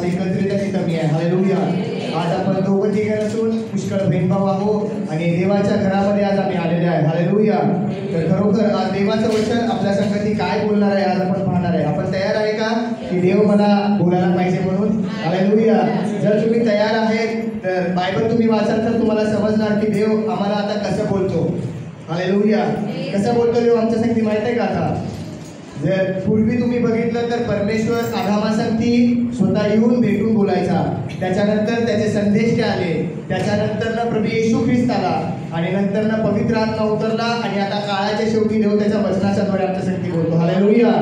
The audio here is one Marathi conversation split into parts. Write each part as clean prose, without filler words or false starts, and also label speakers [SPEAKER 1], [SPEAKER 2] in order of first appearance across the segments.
[SPEAKER 1] एकत्रित तिथं मी आहे. हालेलुया. आज आपण दोघं तिघं नसून पुष्कळ बहीणभाऊ आहोत आणि देवाच्या घरामध्ये आज आम्ही आलेले आहे. हालेलुया. तर खरोखर आज देवाचं वचन आपल्या संगती काय बोलणार आहे आज आपण पाहणार आहे. आपण तयार आहे का की देव मला बोलायला पाहिजे म्हणून? हालेलुया. जर तुम्ही तयार आहेत तर बायबल तुम्ही वाचाल तर तुम्हाला समजणार की देव आम्हाला आता कसं बोलतो. हालेलुया. कसं बोलतो देव आमच्या संगती माहित आहे का? आता जर पूर्वी तुम्ही बघितलं तर परमेश्वर आगामासंगती स्वतः येऊन भेटून बोलायचा. त्याच्यानंतर त्याचे संदेश आले. त्याच्यानंतर प्रभू येशू ख्रिस्त आला आणि नंतर पवित्र आत्मा उतरला आणि आता काळाच्या शेवटी देव त्याच्या वचनाच्या द्वारे आमच्या संगती बोलतो. हालेलुया.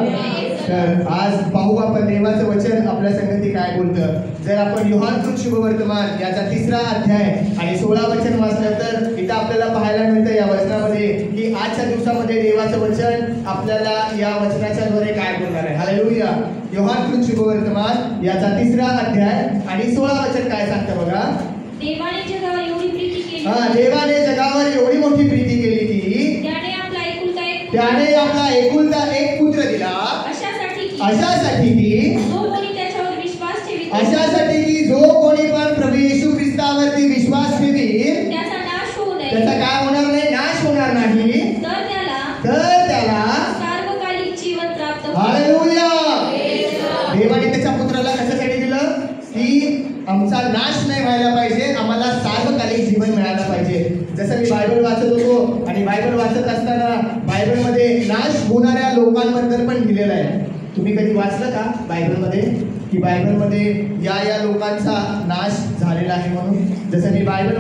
[SPEAKER 1] तर आज पाहू आपण देवाचं वचन आपल्या संगती काय बोलतं. जर आपण योहान शुभवर्तमान याचा 3रा अध्याय आणि 16 वचन वाचलं तर इथं आपल्याला पाहायला मिळतं या वचनामध्ये की आजच्या दिवसामध्ये देवाचं वचन आपल्याला या वचनाच्या द्वारे काय बोलणार आहे. हालेलुया. योहान शुभवर्तमान याचा 3रा अध्याय आणि 16 वचन काय सांगतं बघा.
[SPEAKER 2] देवाने जगावर एवढी प्रीती केली.
[SPEAKER 1] देवाने जगावर एवढी मोठी प्रीती केली की
[SPEAKER 2] त्याने आपला
[SPEAKER 1] एकुलता एक पुत्र दिला. अशासाठी की
[SPEAKER 2] जो कोणी त्याच्यावर विश्वास ठेवील,
[SPEAKER 1] अशासाठी की जो कोणी पण प्रभू येशू ख्रिस्तावरती विश्वास ठेवील
[SPEAKER 2] त्याचा नाश होऊ नये.
[SPEAKER 1] त्याचा काय होणार नाही? नाश होणार नाही. तर त्याला
[SPEAKER 2] सार्वकालिक जीवन प्राप्त होईल.
[SPEAKER 1] हालेलुया. देवाने त्याच्या पुत्राला कशासाठी दिलं की आमचा नाश नाही व्हायला पाहिजे, आम्हाला सार्वकालिक जीवन मिळायला पाहिजे. जसं मी बायबल वाचत होतो आणि बायबल वाचत असताना बायबलमध्ये नाश होणाऱ्या लोकांबद्दल पण लिहिलेलं आहे. तुम्ही कधी वाचलं का बायबलमध्ये की बायबलमध्ये या लोकांचा नाश झालेला आहे म्हणून? जसं मी बायबल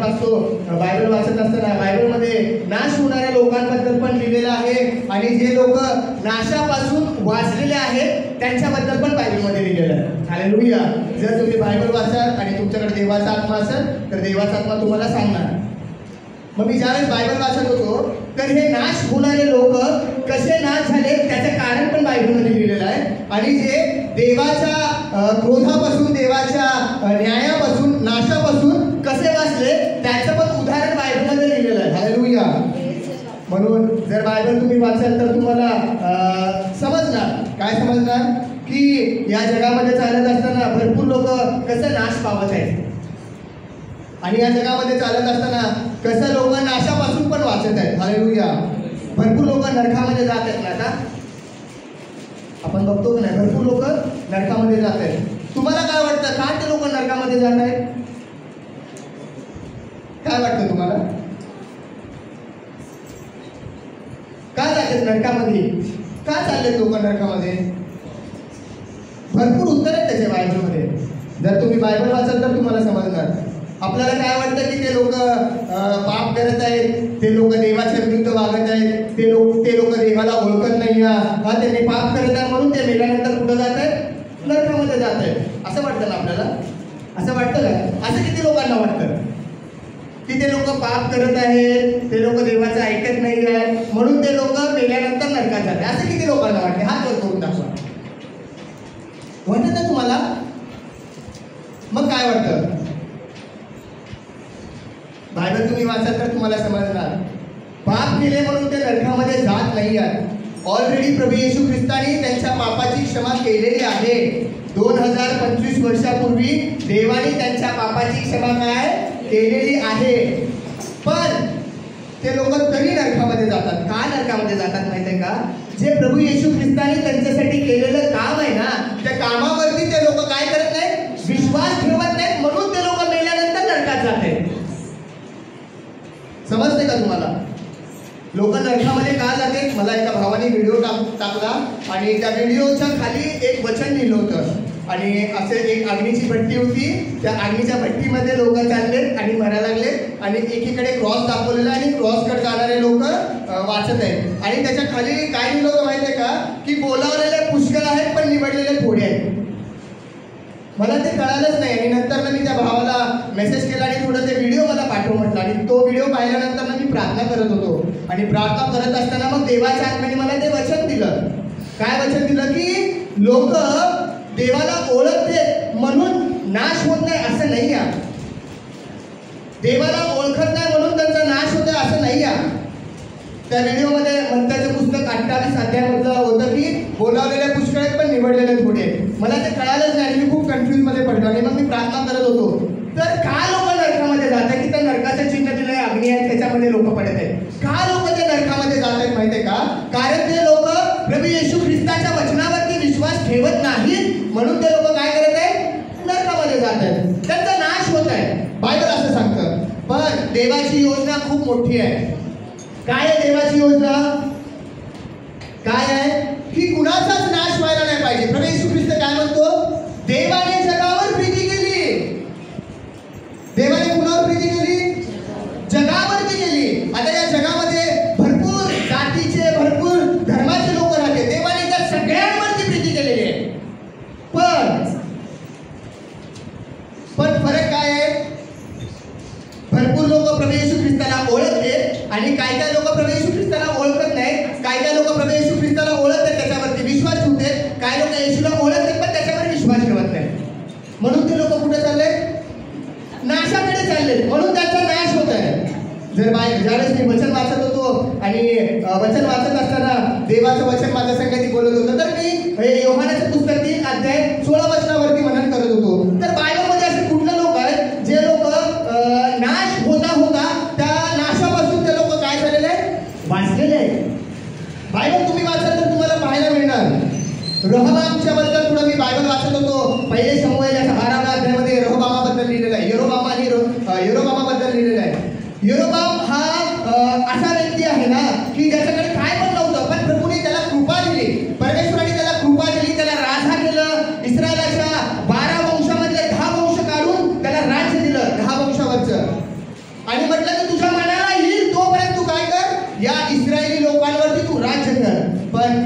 [SPEAKER 1] वाचत असताना बायबलमध्ये नाश होणाऱ्या लोकांबद्दल पण लिहिलेलं आहे आणि जे लोक नाशापासून वाचलेले आहेत त्यांच्याबद्दल पण बायबलमध्ये लिहिलेलं आहे. हालेलुया. जर तुम्ही बायबल वाचाल आणि तुमच्याकडे देवाचा आत्मा असेल तर देवाचा आत्मा तुम्हाला सांगणार. मग मी ज्यावेळेस बायबल वाचत होतो तर हे नाश होणारे लोक कसे नाश झाले त्याचं कारण पण बायबलमध्ये लिहिलेलं आहे आणि जे देवाच्या क्रोधापासून, देवाच्या न्यायापासून, नाशापासून कसे वाचले त्याचं पण उदाहरण बायबलमध्ये लिहिलेलं आहे. हालेलुया. म्हणून जर बायबल तुम्ही वाचाल तर तुम्हाला समजणार. काय समजणार की या जगामध्ये चालत असताना भरपूर लोक कसं नाश पावत आहेत आणि या जगामध्ये चालत असताना कसं लोक नाशापासून पण वाचत आहेत. हालेलुया. भरपूर लोक नरकामध्ये जात आहेत ना. आता आपण बघतो की नाही भरपूर लोक नरकामध्ये जात आहेत. तुम्हाला काय वाटतं का ते लोक नरकामध्ये जात आहेत? काय वाटतं तुम्हाला? का जातात नरकामध्ये? का चाललेत लोक नरकामध्ये? भरपूर उत्तर आहेत त्याच्या बायबलमध्ये. जर तुम्ही बायबल वाचाल तर तुम्हाला समजणार. आपल्याला काय वाटतं की ते लोक पाप करत आहेत, ते लोक देवाच्या विरुद्ध वागत आहेत, ते लोक देवाला ओळखत नाही. त्यांनी पाप करत आहे म्हणून ते मेल्यानंतर कुठं जात आहेत? नरकामध्ये जात आहेत. असं वाटतं ना आपल्याला? असं वाटतं का? असं किती लोकांना वाटतं की ते लोक पाप करत आहेत, ते लोक देवाचं ऐकत नाही आहे म्हणून ते लोक मेल्यानंतर नरकात जात आहेत? असं किती लोकांना वाटते? हात वर करून दाखवा. वाटत ना तुम्हाला? मग काय वाटतं? बायबल तुम्ही वाचाल तर तुम्हाला समजणार. पाप केले म्हणून ते नरकामध्ये जात नाही आहेत. ऑलरेडी प्रभू येशू ख्रिस्ताने त्यांच्या पापाची क्षमा केलेली आहे. 2025 वर्षापूर्वी देवाने त्यांच्या पापाची क्षमा काय केलेली आहे. पण ते लोक तरी नरकामध्ये जातात. का नरकामध्ये जातात माहिती आहे का? जे प्रभू येशू ख्रिस्ताने त्यांच्यासाठी केलेलं काम आहे ना त्या कामावरती ते लोक काय करत नाहीत? विश्वास ठेवत नाहीत म्हणून ते लोक मेल्यानंतर नरकात जातात. समजते का तुम्हाला? लोक नरकामध्ये का जाते? मला एका भावाने व्हिडिओ टाकला आणि त्या व्हिडिओच्या खाली एक वचन लिहिलं होतं आणि असे एक अग्नीची भट्टी होती. त्या अग्नीच्या भट्टीमध्ये लोक चालले आणि मरायला लागले आणि एकीकडे क्रॉस दाखवलेला आणि क्रॉसकडे जाणारे लोक वाचत आहेत आणि त्याच्या खाली काय लिहिलं होतं माहिती आहे का? की बोलावलेले पुष्कळ आहेत पण निवडलेले थोडे आहेत. मला ते कळालंच नाही आणि नंतर मी त्या भावाला मेसेज केला आणि थोडं ते व्हिडिओ मला पाठव म्हटलं आणि तो व्हिडिओ पाहिल्यानंतर मी प्रार्थना करत होतो आणि प्रार्थना करत असताना मग देवाच्या आत्म्याने मला ते वचन दिलं. काय वचन दिलं? की लोक देवाला ओळखते म्हणून नाश होत नाही असं नाही आहे. देवाला ओळखत नाही म्हणून त्यांचा नाश होत आहे असं नाही आहे. त्या व्हिडिओमध्ये मंत्र्याचं पुस्तक 28 अध्यायामधलं होतं की बोलावलेल्या पुष्कळ आहेत पण निवडलेले थोडे. मला ते कळालंच नाही आणि मी खूप कन्फ्यूज मध्ये पडलो आणि मग मी प्रार्थना करत होतो, तर का लोक नरकामध्ये जात आहेत? की त्या नरकाचं चिन्ह दिलंय, अग्नी आहे, त्याच्यामध्ये लोक पडत आहेत. का लोक त्या नरकामध्ये जात आहेत माहितीये का? कारण ते लोक प्रभू येशू ख्रिस्ताच्या वचनावरती विश्वास ठेवत नाहीत, म्हणून ते लोक काय करत आहेत? नरकामध्ये जात आहेत, त्यांचा नाश होत आहे. बायबल असं सांगतं. पण देवाची योजना खूप मोठी आहे. काय आहे देवाची योजना? काय आहे? की कुणाचाच नाश व्हायला नाही पाहिजे. प्रभू येशू ख्रिस्त काय म्हणतो? देवाने जगावर प्रीती केली. देवाने कुणावर प्रीती केली? जगावरती केली. आता या जगामध्ये भरपूर जातीचे, भरपूर धर्माचे लोक राहते. देवाने त्या सगळ्यांवरती प्रीती केलेली आहे. पण फरक काय आहे? भरपूर लोक प्रभू येशू ख्रिस्ताला ओळखते आणि काय काय लोक प्रभू येशू ख्रिस्ताला ओळखत नाही. काय काय लोक प्रभू येशू ख्रिस्ताला ओळखते, त्याच्यावरती विश्वास ठेवते. काय लोक येशूला ओळखते पण त्याच्यावर विश्वास ठेवत नाही. म्हणून ते लोक कुठे चालले? नाशाकडे चालले. म्हणून त्यांचा नाश होत आहे. ज्यावेळेस मी वचन वाचत होतो आणि वचन वाचत असताना देवाचं वचन माझ्या संगती बोलत होतं, तर मी योहानाचं पुस्तक 3 अध्याय 16 वचनावरती मनन करत होतो. तर बायबलमध्ये असे कुठले लोक आहेत जे लोक नाश होता होता त्या नाशापासून ते लोक काय झालेले आहेत? वाचलेले आहेत. बायबल तुम्ही वाचाल तर तुम्हाला पाहायला मिळणार. रहोबामच्या बद्दल थोडं मी बायबल वाचत होतो. पहिले शमूएल 12व्या अध्यायामध्ये रहोबामाबद्दल लिहिलेलं आहे. यरोबामाबद्दल लिहिलेलं आहे. यरोबाम हा असा व्यक्ती आहे ना की ज्याच्याकडे काय पण नव्हतं, पण प्रभूने त्याला कृपा दिली. परमेश्वराने त्याला कृपा दिली, त्याला राजा केलं. इस्रायलाच्या 12 वंशामधले 10 वंश काढून त्याला राज्य दिलं, 10 वंशावरचं. आणि म्हटलं की तुझ्या मनाला येईल तोपर्यंत तू काय कर, या इस्रायली लोकांवरती तू राज्य कर. पण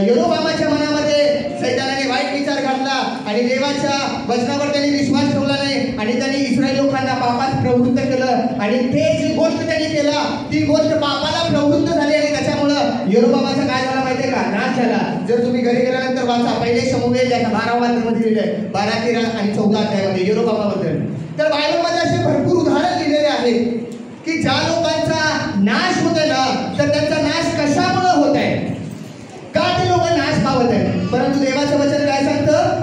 [SPEAKER 1] यरोबामाच्या मनामध्ये सैतानाने वाईट विचार घातला आणि देवाच्या वचनावर त्यांनी विश्वास ठेवला नाही आणि त्यांनी इस्रायल लोकांना पापात प्रवृत्त केलं. आणि ते जी गोष्ट त्यांनी केला ती गोष्ट पापाला प्रवृत्त झाली आणि त्याच्यामुळं यरोबामाचा काय झाला माहितीये का? नाश झाला. जर तुम्ही घरी गेल्यानंतर वाचा, पहिले शमूएल 12व्या अध्यायामध्ये लिहिलंय, 12, 13 आणि 14 अध्यायामध्ये यरोबामाबद्दल. तर बायबलमध्ये असे भरपूर उदाहरण लिहिलेले आहेत की ज्या लोकांचा नाश होतोय ना, तर त्यांचा नाश कशामुळे होत आहे? का ते लोक नाश पावत आहेत? परंतु देवाचं वचन काय सांगतं?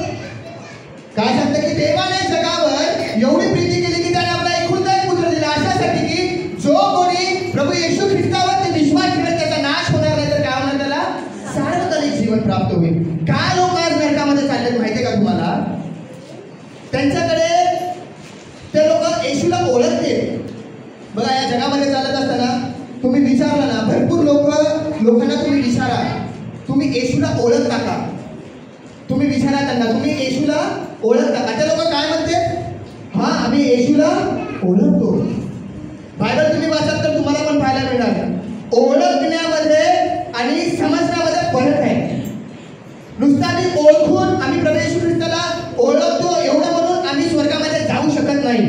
[SPEAKER 1] काय सांगतं की देवाने जगावर एवढी प्रीती केली की त्याने आपला एकुलता एक पुत्र दिला, अशासाठी की जो कोणी प्रभू येशू ख्रिस्तावरती विश्वास ठेवेल त्याचा नाश होणार नाही, तर काय होणार? त्याला सार्वकालिक जीवन प्राप्त होईल. काय लोक आज नरकामध्ये चाललेत माहितीये का तुम्हाला? त्यांच्याकडे ते लोक येशूला ओळखते. बघा, या जगामध्ये चालत असताना तुम्ही विचारला ना, भरपूर लोकांना तुम्ही विचारा, तुम्ही येशूला ओळखता का? तुम्ही विचारा त्यांना, तुम्ही येशूला ओळखता का? ते लोक काय म्हणते? हा, आम्ही येशूला ओळखतो. बायबल तुम्ही वाचाल तर तुम्हाला पण पाहायला मिळणार ओळखण्यामध्ये आणि समजण्यामध्ये फरक आहे. नुसता मी ओळखून आम्ही प्रभू येशू ख्रिस्ताला ओळखतो एवढं म्हणून आम्ही स्वर्गामध्ये जाऊ शकत नाही.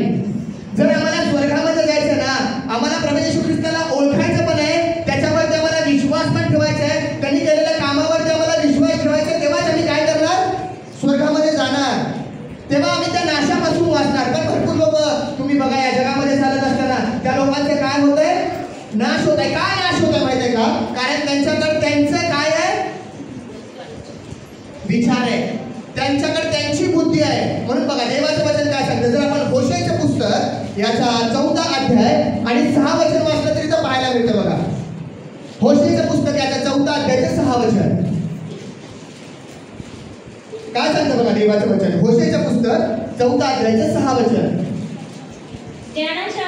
[SPEAKER 1] जर आम्हाला स्वर्गामध्ये जायचं ना, आम्हाला प्रभू येशू ख्रिस्ताला ओळखायचं पण आहे, त्याच्यावरती आम्हाला विश्वास पण ठेवायचा आहे, त्यांनी केलेल्या कामावरती आम्हाला विश्वास ठेवायचा आहे. तेव्हाच आम्ही काय करणार? स्वर्गामध्ये जाणार. तेव्हा आम्ही त्या नाशापासून वाचणार. पण भरपूर लोक तुम्ही बघा या जगामध्ये चालत असताना त्या लोकांचे काय होत आहे? नाश होत आहे. काय नाश होत आहे माहिती आहे का? कारण त्यांच्याकडे त्यांचं काय आहे? विचार आहे. त्यांच्याकडे त्यांची बुद्धी आहे. म्हणून बघा देवाचं वचन काय सांगतं. जर आपण होशेयाचं पुस्तक याचा 14 अध्याय आणि 6 वचन वाचलं तरी तर पाहायला मिळतं. बघा, होशेयाचं पुस्तक याचा 14 अध्यायाचं 6 वचन काय सांगतं बघा देवाचं वचन. होशेयाचं पुस्तक 14 अध्यायाचं 6 वचन.
[SPEAKER 2] ज्ञानाच्या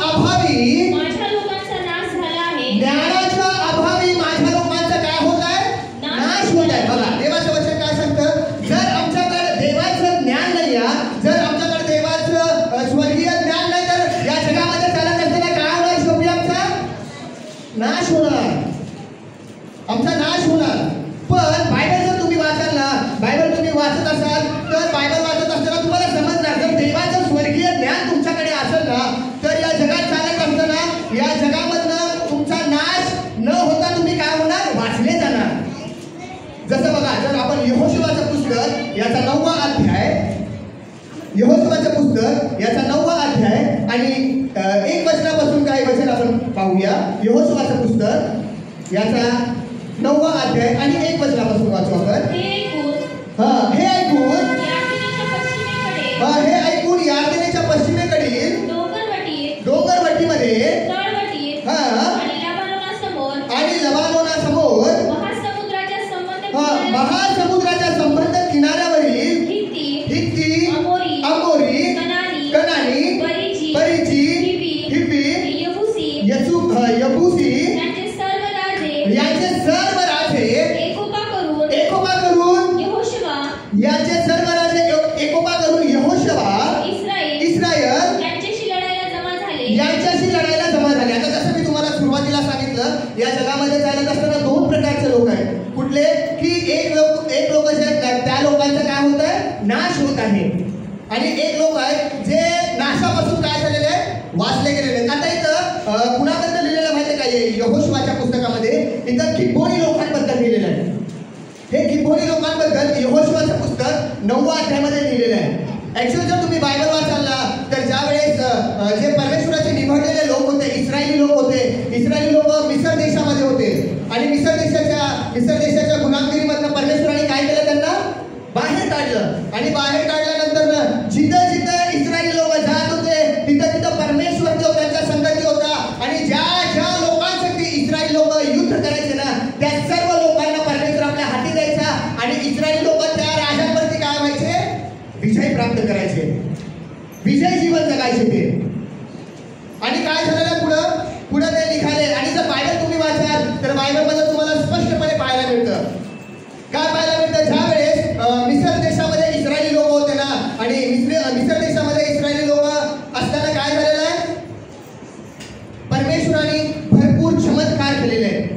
[SPEAKER 2] अभावी माझ्या लोकांचा नाश झाला आहे.
[SPEAKER 1] ज्ञानाच्या अभावी माझ्या लोकांचा काय होत आहे? नाश होत आहे. बघा देवाचं वचन काय सांगतं. जर आमच्याकडे देवाचं ज्ञान नाही आहे, जर आमच्याकडे देवाचं स्वर्गीय ज्ञान नाही, तर या जगामध्ये चालत असताना काय होणार? शेवटी आमचा नाश होणार, आमचा नाश होणार. पण बायबल जर तुम्ही वाचाल ना, बायबल तुम्ही वाचत असाल तर बायबल वाचत असताना तुम्हाला समजणार, जर देवाचं स्वर्गीय ज्ञान तुमच्याकडे असेल ना, तर या जगात चालत असताना या जगामधनं तुमचा नाश न होता तुम्ही काय होणार? वाचले जाणार. जसं बघा, जर आपण यहोशुआचं पुस्तक याचा 9वा अध्याय, यहोशुआचं पुस्तक याचा 9वा अध्याय आणि 1 वचनापासून काही वचन आपण पाहूया. यहोशुआचं पुस्तक याचा 9वा अध्याय आणि 1 वचनापासून वाचू आपण.
[SPEAKER 2] हे ऐकून
[SPEAKER 1] हे ऐकून एकोपा करून यहोशुवा इस्रायल
[SPEAKER 2] यांच्याशी लढायला जमा झाले.
[SPEAKER 1] यांच्याशी लढायला जमा झाले. आता जसं मी तुम्हाला सुरुवातीला सांगितलं, या जगामध्ये चालत असताना दोन प्रकारचे लोक आहेत. कुठले? की एक लोक जे आहेत त्या लोकांचं काय होत आहे? नाश होत आहे. आणि एक लोक आहेत जे नाशापासून काय झालेले आहे? वाचले गेलेले आहेत. आता इथं कुणाबद्दल लिहिलेलं माहिती आहे का? यहोशुवाच्या पुस्तकामध्ये इथं गिबोनी लोकांबद्दल लिहिलेलं आहे. हे गिबोनी लोकांबद्दल यहोशुवाचं पुस्तक 9व्या अध्यायामध्ये लिहिलेलं आहे. ऍक्च्युअली जर तुम्ही बायबल वाचाल तर ज्यावेळेस जे परमेश्वराचे निवडलेले लोक होते, इस्रायली लोक होते, इस्रायली लोक मिसर देशामध्ये होते आणि मिसर देशाच्या गुलामगिरीमधनं परमेश्वराने काय केलं? त्यांना बाहेर काढलं. आणि बाहेर काढल्यानंतर जिथं जिथं इस्रायली लोक जात होते तिथं तिथं परमेश्वर जो त्यांच्या संगती होता. आणि ज्या ज्या लोकांसाठी इस्रायली लोक युद्ध करायचे ना, त्या सर्व लोकांना परमेश्वर आपल्या हाती द्यायचा आणि इस्रायली लोक त्या राजांवरती काय व्हायचे? विजय प्राप्त करायचे, विजय जीवन जगायचे ते. आणि काय झालेलं पुढं ते निघाले. आणि जर बायबल तुम्ही वाचाल तर बायबलमध्ये तुम्हाला स्पष्टपणे पाहायला मिळतं. काय पाहायला मिळतं? ज्या वेळेस मिसर देशामध्ये इस्रायली लोक होते ना, आणि मिसर देशामध्ये इस्रायली लोक असताना काय झालेलं आहे? परमेश्वराने भरपूर चमत्कार केलेले आहेत.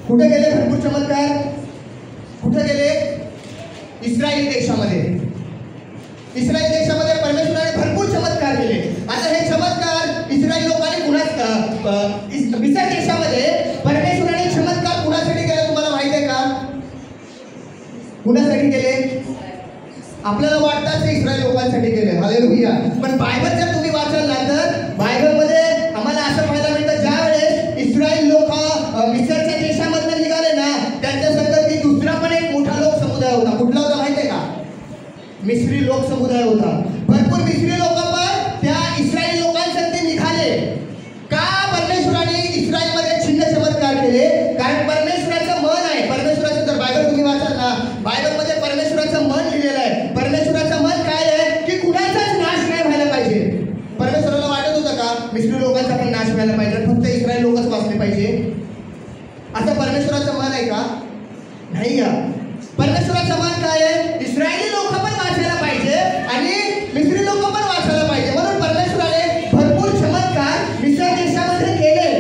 [SPEAKER 1] कुठे गेले भरपूर चमत्कार? कुठे गेले? इस्रायल देशामध्ये. इस्रायल देशामध्ये परमेश्वराने भरपूर चमत्कार केले. आता हे चमत्कार इस्रायल लोकांनी मिसर देशामध्ये परमेश्वराने चमत्कार कुणासाठी केले तुम्हाला माहिती आहे का? कुणासाठी केले? आपल्याला वाटतं ते इस्रायल लोकांसाठी केले. हालेलुया. पण बायबल जर तुम्ही वाचाल ना तर बायबलमध्ये आम्हाला असं पाहायला मिळतं, ज्या वेळेस इस्रायल लोक मिसरच्या देशामधून निघाले ना, त्यांच्या संगती दुसरा पण एक मोठा लोक समुदाय होता. कुठला होता माहिती आहे का? मिस्री लोक समुदाय होता. भरपूर मिस्री लोक पण त्या इस्रायल लोकांसाठी निघाले. का? परमेश्वराने इस्रायलमध्ये चिन्ह चमत्कार केले. कारण परमेश्वराचं मन आहे. परमेश्वराचं जर बायबल तुम्ही वाचाल ना, बायबलमध्ये परमेश्वराचं मन लिहिलेलं आहे. परमेश्वराचं मन काय आहे? की कुणाचाच नाश नाही व्हायला पाहिजे. परमेश्वराला वाटत होतं का मिस्री लोकांचा पण नाश व्हायला पाहिजे, फक्त इस्रायल लोकच वाचले पाहिजे? असं परमेश्वराचं मन आहे का? नाही का? परमेश्वराचं मन काय आहे? इस्रायली लोक पण वाचायला पाहिजे आणि मिस्री लोक पण वाचायला पाहिजे. म्हणून परमेश्वराने भरपूर चमत्कार मिसर देशामध्ये केले.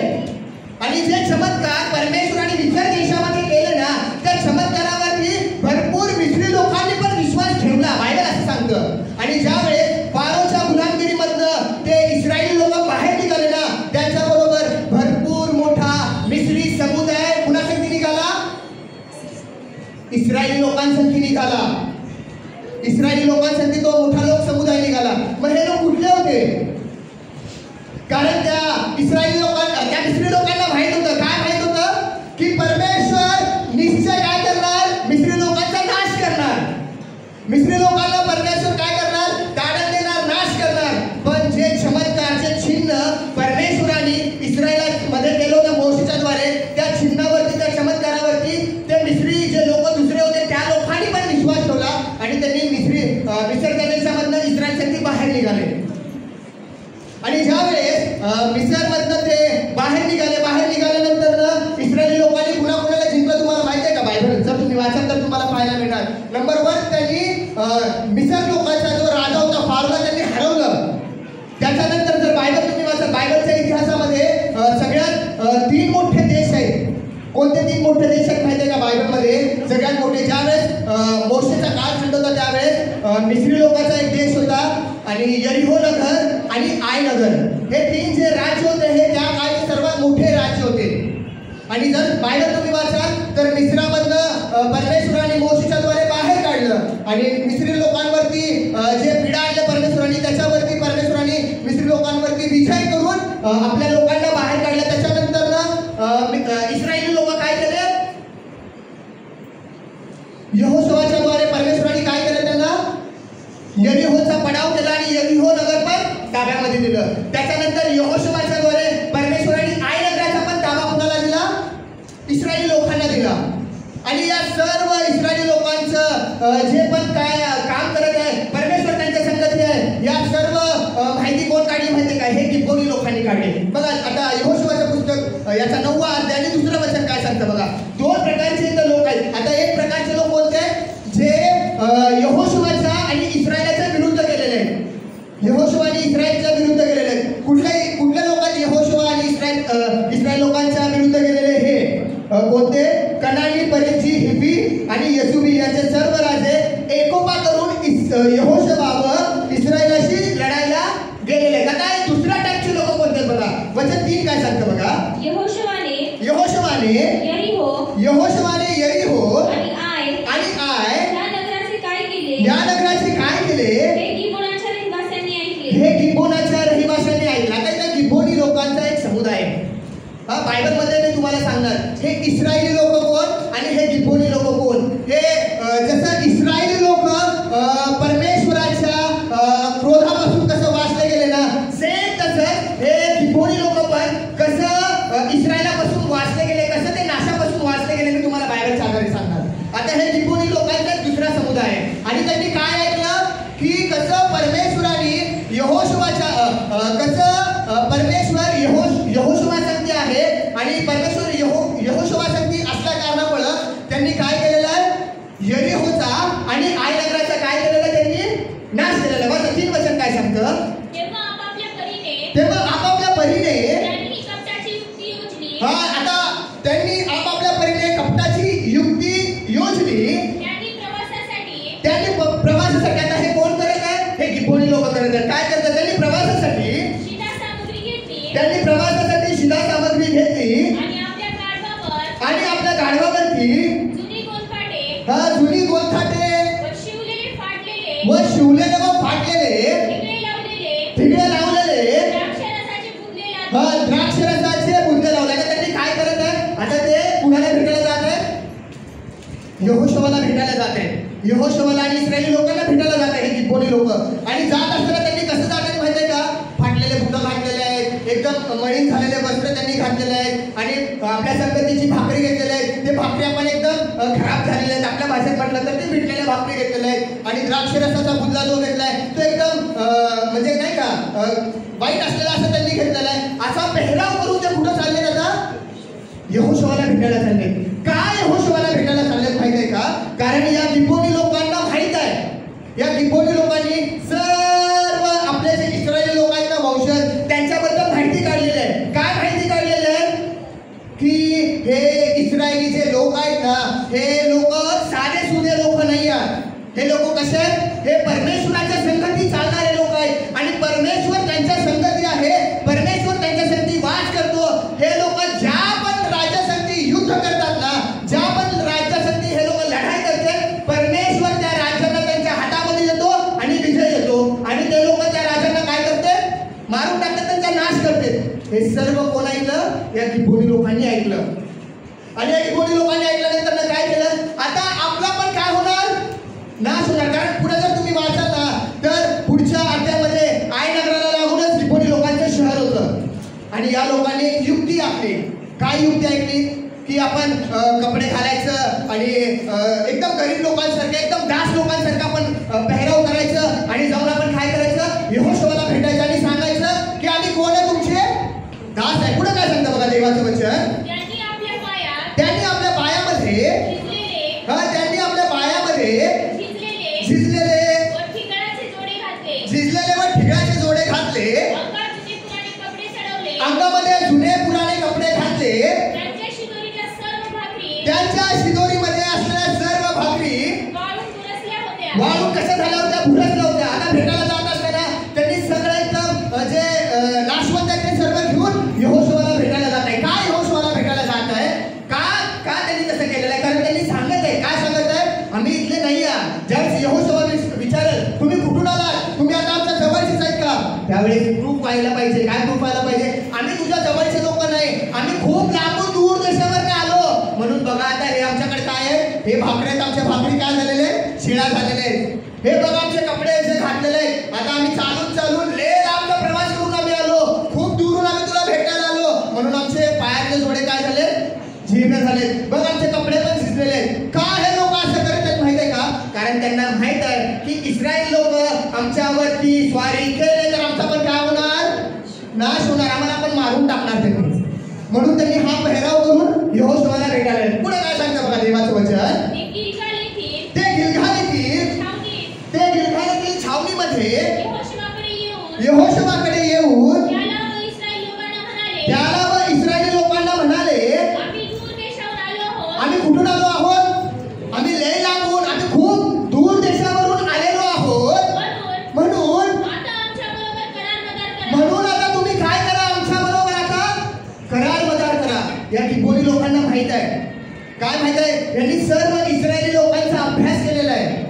[SPEAKER 1] आणि जे चमत्कार परमेश्वराने मिसर देशामध्ये केले ना, त्या चमत्कारावरती भरपूर मिस्री लोकांनी पण विश्वास ठेवला. बायबल असं सांगतं. आणि ज्यावेळेस फारोच्या गुलामगिरीमधनं ते इस्रायली लोक बाहेर निघाले ना, त्यांच्याबरोबर भरपूर मोठा मिस्री समुदाय कुणासाठी निघाला? इस्रायली लोकांसाठी निघाला. इस्रायली लोकांसाठी तो मोठा लोक समुदाय निघाला. मग हे लोक कुठले होते? कारण त्या इस्रायली लोकांना, त्या मिस्री लोकांना माहित होतं. काय माहित होतं? की परमेश्वर निश्चय काय करणार? मिस्री लोकांचा नाश करणार. मिस्री लोकांना परमेश्वर काय करणार? ताडण देणार, नाश करणार. पण जे चमत्कार, जे चिन्ह परमेश्वराने इस्रायलामध्ये केलं होतं मोशेच्या द्वारे, त्या चिन्हावरती, त्या चमत्कारावरती ते मिस्री जे लोक दुसरे होते त्या लोकांनी पण विश्वास ठेवला आणि त्यांनी मिसर देशामधनं इस्रायलसाठी बाहेर निघाले. आणि ज्या वेळेस मिसरमधनं ते बाहेर निघाल्यानंतर इस्रायली लोकांनी कुणाकुणाला जिंकलं तुम्हाला माहिती आहे का? बायबल जर तुम्ही वाचाल तर तुम्हाला पाहायला मिळणार. नंबर 1 त्यांनी मिसर लोकांचा जो राजा होता फारोला त्यांनी हरवलं. त्याच्यानंतर जर बायबल तुम्ही वाचाल, बायबलच्या इतिहासामध्ये सगळ्यात 3 मोठे देश आहेत. कोणते 3 मोठे देश आहेत माहिती आहे का? बायबलमध्ये सगळ्यात मोठे ज्यावेळेस मोशेचा काळखंड होता त्यावेळेस मिस्री लोकांचा एक देश होता आणि यरीहो नगर आणि आय नगर, हे 3 जे राज्य होते हे त्या काळचे सर्वात मोठे राज्य होते. आणि जर बायबल तुम्ही वाचाल तर मिस्रामधनं परमेश्वराने मोशेच्या द्वारे बाहेर काढलं आणि मिस्री लोकांवरती जे पीडा आणले परमेश्वराने, त्याच्यावरती परमेश्वराने मिस्री लोकांवरती विजय करून आपल्या लोकांना बाहेर काढलं. त्याच्यानंतर इस्रायली लोक काय केले? यहोशुवाच्या द्वारे परमेश्वराने काय केलं? त्यांना यरीहोचा पडाव केला आणि यरीहो नगर पण ताब्यामध्ये दिलं. त्याच्यानंतर यहोशुवाच्या द्वारे परमेश्वराने आय नगराचा पण ताबा कुणाला दिला? इस्रायली लोकांना दिला. आणि या सर्व इस्रायली लोकांचं जे पण काय काम करत आहे परमेश्वर त्यांच्या संगती आहे, या सर्व माहिती कोण काढली माहिती काय? हे गिबोनी लोकांनी काढले. बघा आता यहोशुवाचं पुस्तक याचा 9वा अध्याय आणि 2रं वचन काय सांगतं बघा. 2 प्रकारचे इथं लोक आहेत. आता एक प्रकारचे लोक कोणते? जे यहोशुवाचा आणि इस्रायलाचा यहोशुवा इस्रायलाशी लढायला गेलेले. का काय दुसऱ्या टाईपचे लोक कोणते बघा. वचन 3 काय सांगतं बघा.
[SPEAKER 2] यहोशुवाने
[SPEAKER 1] यहोशुवाने यरीहो
[SPEAKER 2] आणि आय या नगराचे काय केले
[SPEAKER 1] हे गिबोनाच्या रहिवाशांनी ऐकलं. आता इथं गिबोनी लोकांचा एक समुदाय आहे. बायबलमध्ये मी तुम्हाला सांगणार हे इस्रायली लोक कोण आणि हे गिबोनी लोक कोण. हे जसं इस्रायली लोक परमेश्वराच्या क्रोधापासून कसं वाचले गेले ना, सेम तसंच हे गिबोनी लोक पण कसं इस्रायलापासून वाचले गेले, कसं ते नाशापासून वाचले गेले मी तुम्हाला बायबलच्या आधारे सांगणार. आता हे गिबोनी लोकांचा दुसरा समुदाय आहे आणि त्यांनी काय ऐकलं की कसं परमेश्वराने यहोशुवाच्या परमेश्वर यहोशुवा संगती आहे आणि परमेश्वर यहोशुवा संगती असल्या कारणामुळे त्यांनी काय केलेलं आहे, यरीहोचा आणि आय नगराचा काय केलेलं त्यांनी नाश केलेला. बघा 3 वचन काय सांगतं. तेव्हा आपापल्या परीने आता त्यांनी आपापल्या परीने कपटाची युक्ती योजली. त्यांनी प्रवासासाठी आता हे कोण करत आहे, हे गिबोनी लोक करत आहेत. काय करतात त्यांनी प्रवासासाठी शिधा सामग्री घेतली आणि आपल्या गाढवावरती जुनी गोलखाटे व शिवलेले व फाटलेले ठिगळे लावलेले द्राक्षरसाचे बुंदे लावले. त्यांनी काय करत आहे आता ते कुणाला भेटायला जात आहे, यहोशुवाला भेटायला जात आहे. यहोशुवाला आणि इस्रायली लोकांना भेटायला जात आहे हे गिबोनी लोक. आणि जात असताना त्यांनी कसं जात आहेत माहिती आहे का, फाटलेले बुटं घातलेले आहेत, एकदम मळीन झालेले वस्त्र त्यांनी घातलेले आहेत आणि आपल्या संगतीची भाकरी घेतलेली आहेत. ते भाकरी आपण एकदम खराब झालेले आहेत, आपल्या भाषेत म्हटलं तर ते भेटलेल्या भाकरी घेतलेल्या आहेत आणि द्राक्षरसाचा बुंदा जो घेतलाय तो एकदम म्हणजे नाही का वाईट असलेला असं त्यांनी घेतलेला आहे. असा पेहराव करून ते कुठं चालले आता, यहोशुवाला भेटायला चालले. काय यहोशुवाला भेटायला चालले माहिती आहे का, कारण या गिबोनी लोकांना माहित आहे, या गिबोनी लोकांनी सर्व आपले जे इस्रायली लोक आहेत ना वंशज त्यांच्याबद्दल माहिती काढलेली आहे. काय माहिती काढलेली आहे की हे इस्रायली जे लोक आहेत ना, हे लोक साधे सुधे लोक नाही आहेत. हे लोक कसे आहेत, हे परमेश्वराच्या संगती चालणारे लोक आहेत आणि परमेश्वर त्यांच्या संगती आहे, परमेश्वर त्यांच्यासाठी वास करतो. हे लोक ज्या पण राज्यासाठी युद्ध करतात ना, ज्या पण राज्यासाठी हे लोक लढाई करतात, परमेश्वर त्या राज्यांना त्यांच्या हातामध्ये देतो आणि विजय येतो आणि ते लोक त्या राज्यांना काय करते, मारून टाकतात, त्यांचा नाश करते. हे सर्व कोण ऐकलं, या गिबोनी लोकांनी ऐकलं. आणि या गिबोनी लोकांनी ऐकल्यानंतर काय केलं, आता आपला पण काय होणार, नाश होणार. कारण पुढे जर तुम्ही वाचाल ना तर पुढच्या अध्यायामध्ये आय नगराला लागूनच गिबोनी लोकांचं शहर होतं आणि या लोकांनी एक युक्ती आखली. काय युक्ती ऐकली की आपण कपडे घालायचं आणि एकदम गरीब लोकांसारखं, एकदम दास लोकांसारखं आपण पेहराव करायचं आणि जाऊन आपण काय करायचं, यहोशुवाला भेटायचं आणि सांगायचं की आम्ही कोण आहे, तुमचे दास आहे. पुढे काय सांगतं बघा देवाचं वचन. त्यांनी आपल्या पायामध्ये झिजलेले व ठिगळाचे जोडे घातले, अंगामध्ये जुने पुराणे कपडे घातले, त्यांच्या शिदोरीमध्ये असलेल्या सर्व भाकरी वाळून कशा झाल्या होत्या, भुरसल्या होत्या. आता भेटायला जात असताना त्यांनी सगळं एकदम जे नाशवंत आहे ते सर्व घेऊन यहोशुवाला भेटायला जात आहे. काय यहोशुवाला भेटायला जात आहे, का त्यांनी तसं केलेलं आहे, कारण त्यांनी सांगत आहे, काय सांगत आहे, आम्ही इथले नाही आहे. ज्यावेळेस यहोशुवा विचारेल तुम्ही कुठून आलात, तुम्ही आता आमच्या जवळचेच आहेत का, त्यावेळेस प्रूफ व्हायला पाहिजे. काय प्रूफ व्हायला पाहिजे, आम्ही तुझ्या जवळचे लोक नाही, आम्ही खूप लांबून दूर देशावर आलो. म्हणून बघा आता हे आमच्याकडे काय आहे, हे भाकऱ्यात आमच्या भाकरी काय झालेले, शिळा झालेले आहेत. हे बघा आमचे कपडे असे घातलेले आहेत. आता आम्ही चालून लांबचा प्रवास करून आम्ही आलो, खूप दूरून आम्ही तुला भेटायला आलो, म्हणून आमचे पायातले जोडे काय झाले, झिजले झाले. बघ आमचे कपडे पण झिजलेले आहेत. का हे लोक असं करतात माहित आहे का, कारण त्यांना माहित आहे की इस्रायल लोक आमच्यावरती स्वारी केले तर आमचा पण काय होणार, नाश होणार, आम्हाला पण मारून टाकणार त्यांनी. म्हणून त्यांनी हा पेहराव करून यहोशुवाला भेटायला. पुढे काय सांगतं बघा देवाचं वचन. ते गिलगालीतील छावणीमध्ये यहोशुवाकडे येऊन त्याला व इस्रायली लोकांना म्हणाले, आम्ही कुठून आलो आहोत, आम्ही लय लांबून, आम्ही खूप दूर देशावरून आलेलो आहोत. काय माहित आहे, यांनी सर्व इस्रायली लोकांचा अभ्यास केलेला आहे.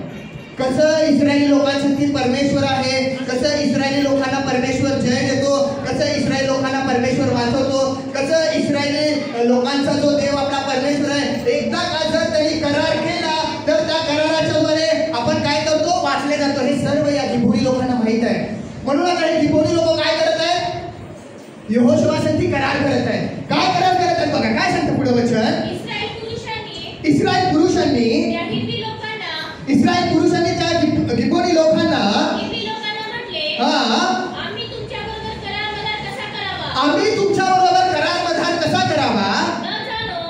[SPEAKER 1] कसं इस्रायली लोकांसाठी परमेश्वर आहे, कसं इस्रायली लोकांना परमेश्वर जय देतो, कसं इस्रायली लोकांना परमेश्वर वाचवतो, कसं इस्रायली लोकांचा जो देव आपला परमेश्वर आहे, एकदा का जर त्यांनी करार केला तर त्या कराराच्या द्वारे आपण काय करतो, वाचले जातो. हे सर्व या गिबोनी लोकांना माहित आहे. म्हणून आता हे गिबोनी लोक काय करत आहेत, यहोशुवासाठी करार करत आहेत. काय करार करत आहेत बघा, काय सांगतं पुढे वचन, इस्रायल पुरुषांनी त्या गिबोनी लोकांना
[SPEAKER 2] म्हटले,
[SPEAKER 1] हा
[SPEAKER 2] आम्ही तुमच्या बरोबर करार कसा करावा,
[SPEAKER 1] आम्ही तुमच्या बरोबर करार मधान कसा करावा,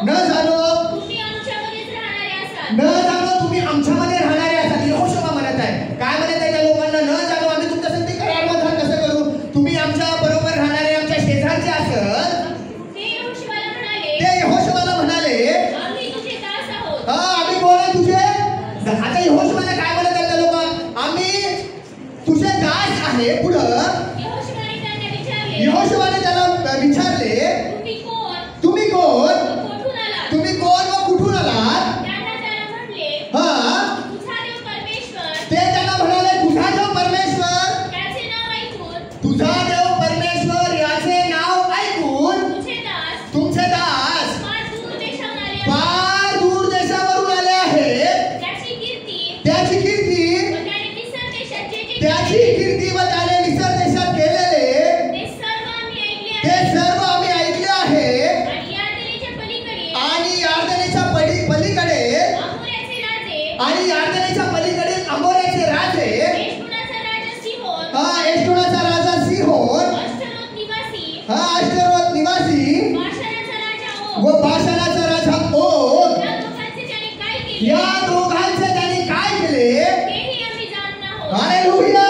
[SPEAKER 1] न जाणो
[SPEAKER 2] तुम्ही आमच्यामध्येच राहणारे असाल.
[SPEAKER 1] न जाणो तुम्ही आमच्यामध्ये राहणारे असाल. यहोशुवा म्हणत आहे, काय म्हणत आहे त्या लोकांना, न जाणो आम्ही तुमच्यासाठी करार मधान कसं करू, तुम्ही आमच्या बरोबर राहणारे आमच्या शेजारचे असल.
[SPEAKER 2] ते यहोशुवाला म्हणाले,
[SPEAKER 1] ते यहोशुवाला म्हणाले,
[SPEAKER 2] आम्ही तुझे दास आहोत.
[SPEAKER 1] हा आम्ही कोण आहे तुझे. आता यहोशुवाला काय म्हणत आहे त्या लोक, आम्ही तुझे दास आहे. पुढं
[SPEAKER 2] यहोशुवाने त्यांना विचारले,
[SPEAKER 1] यहोशुवाने त्याला विचारले,
[SPEAKER 2] तुम्ही कोण,
[SPEAKER 1] तुम्ही कोण,
[SPEAKER 2] कुठून आलात.
[SPEAKER 1] तुम्ही कोण व कुठून आलात.
[SPEAKER 2] त्याला म्हटले,
[SPEAKER 1] हा
[SPEAKER 2] तुझा देव परमेश्वर,
[SPEAKER 1] ते त्यांना म्हणाले, तुझा देव परमेश्वर,
[SPEAKER 2] त्याचे नाव ऐकून
[SPEAKER 1] तुझा देव परमेश्वर याचे नाव ऐकून
[SPEAKER 2] तुझे दास
[SPEAKER 1] तुमचे दास
[SPEAKER 2] फार दूर देशाहून आले आहेत.
[SPEAKER 1] फार दूर देशावरून आले आहेत.
[SPEAKER 2] त्याची कीर्ती
[SPEAKER 1] त्याची कीर्ती
[SPEAKER 2] व त्याने मिस्र देशात जे जे
[SPEAKER 1] त्याची कीर्ती व त्याने मिसर देशात केलेले
[SPEAKER 2] ते सर्व आम्ही ऐकले
[SPEAKER 1] ते
[SPEAKER 2] आहे.
[SPEAKER 1] सर्व आम्ही ऐकले आहे.
[SPEAKER 2] आणि यार्दनीच्या पलीकडे
[SPEAKER 1] आणि यार्दनीच्या पलीकडे
[SPEAKER 2] अमोऱ्याचे राजे,
[SPEAKER 1] आणि यार्दनीच्या पलीकडे अमोऱ्याचे राजे,
[SPEAKER 2] हेशबोनाचा राजा सिहोन,
[SPEAKER 1] हा एष्टोनाचा राजा सिहोन,
[SPEAKER 2] अष्टरोत निवासी
[SPEAKER 1] हा अष्टरोत निवासी
[SPEAKER 2] बाशानाचा राजा
[SPEAKER 1] व
[SPEAKER 2] ओग,
[SPEAKER 1] बाशानाचा राजा ओग,
[SPEAKER 2] या लोकांचे त्याने काय केले
[SPEAKER 1] या दोघांचे त्यांनी काय केले.
[SPEAKER 2] तेही आम्ही जाणून आहोत.
[SPEAKER 1] हालेलुया.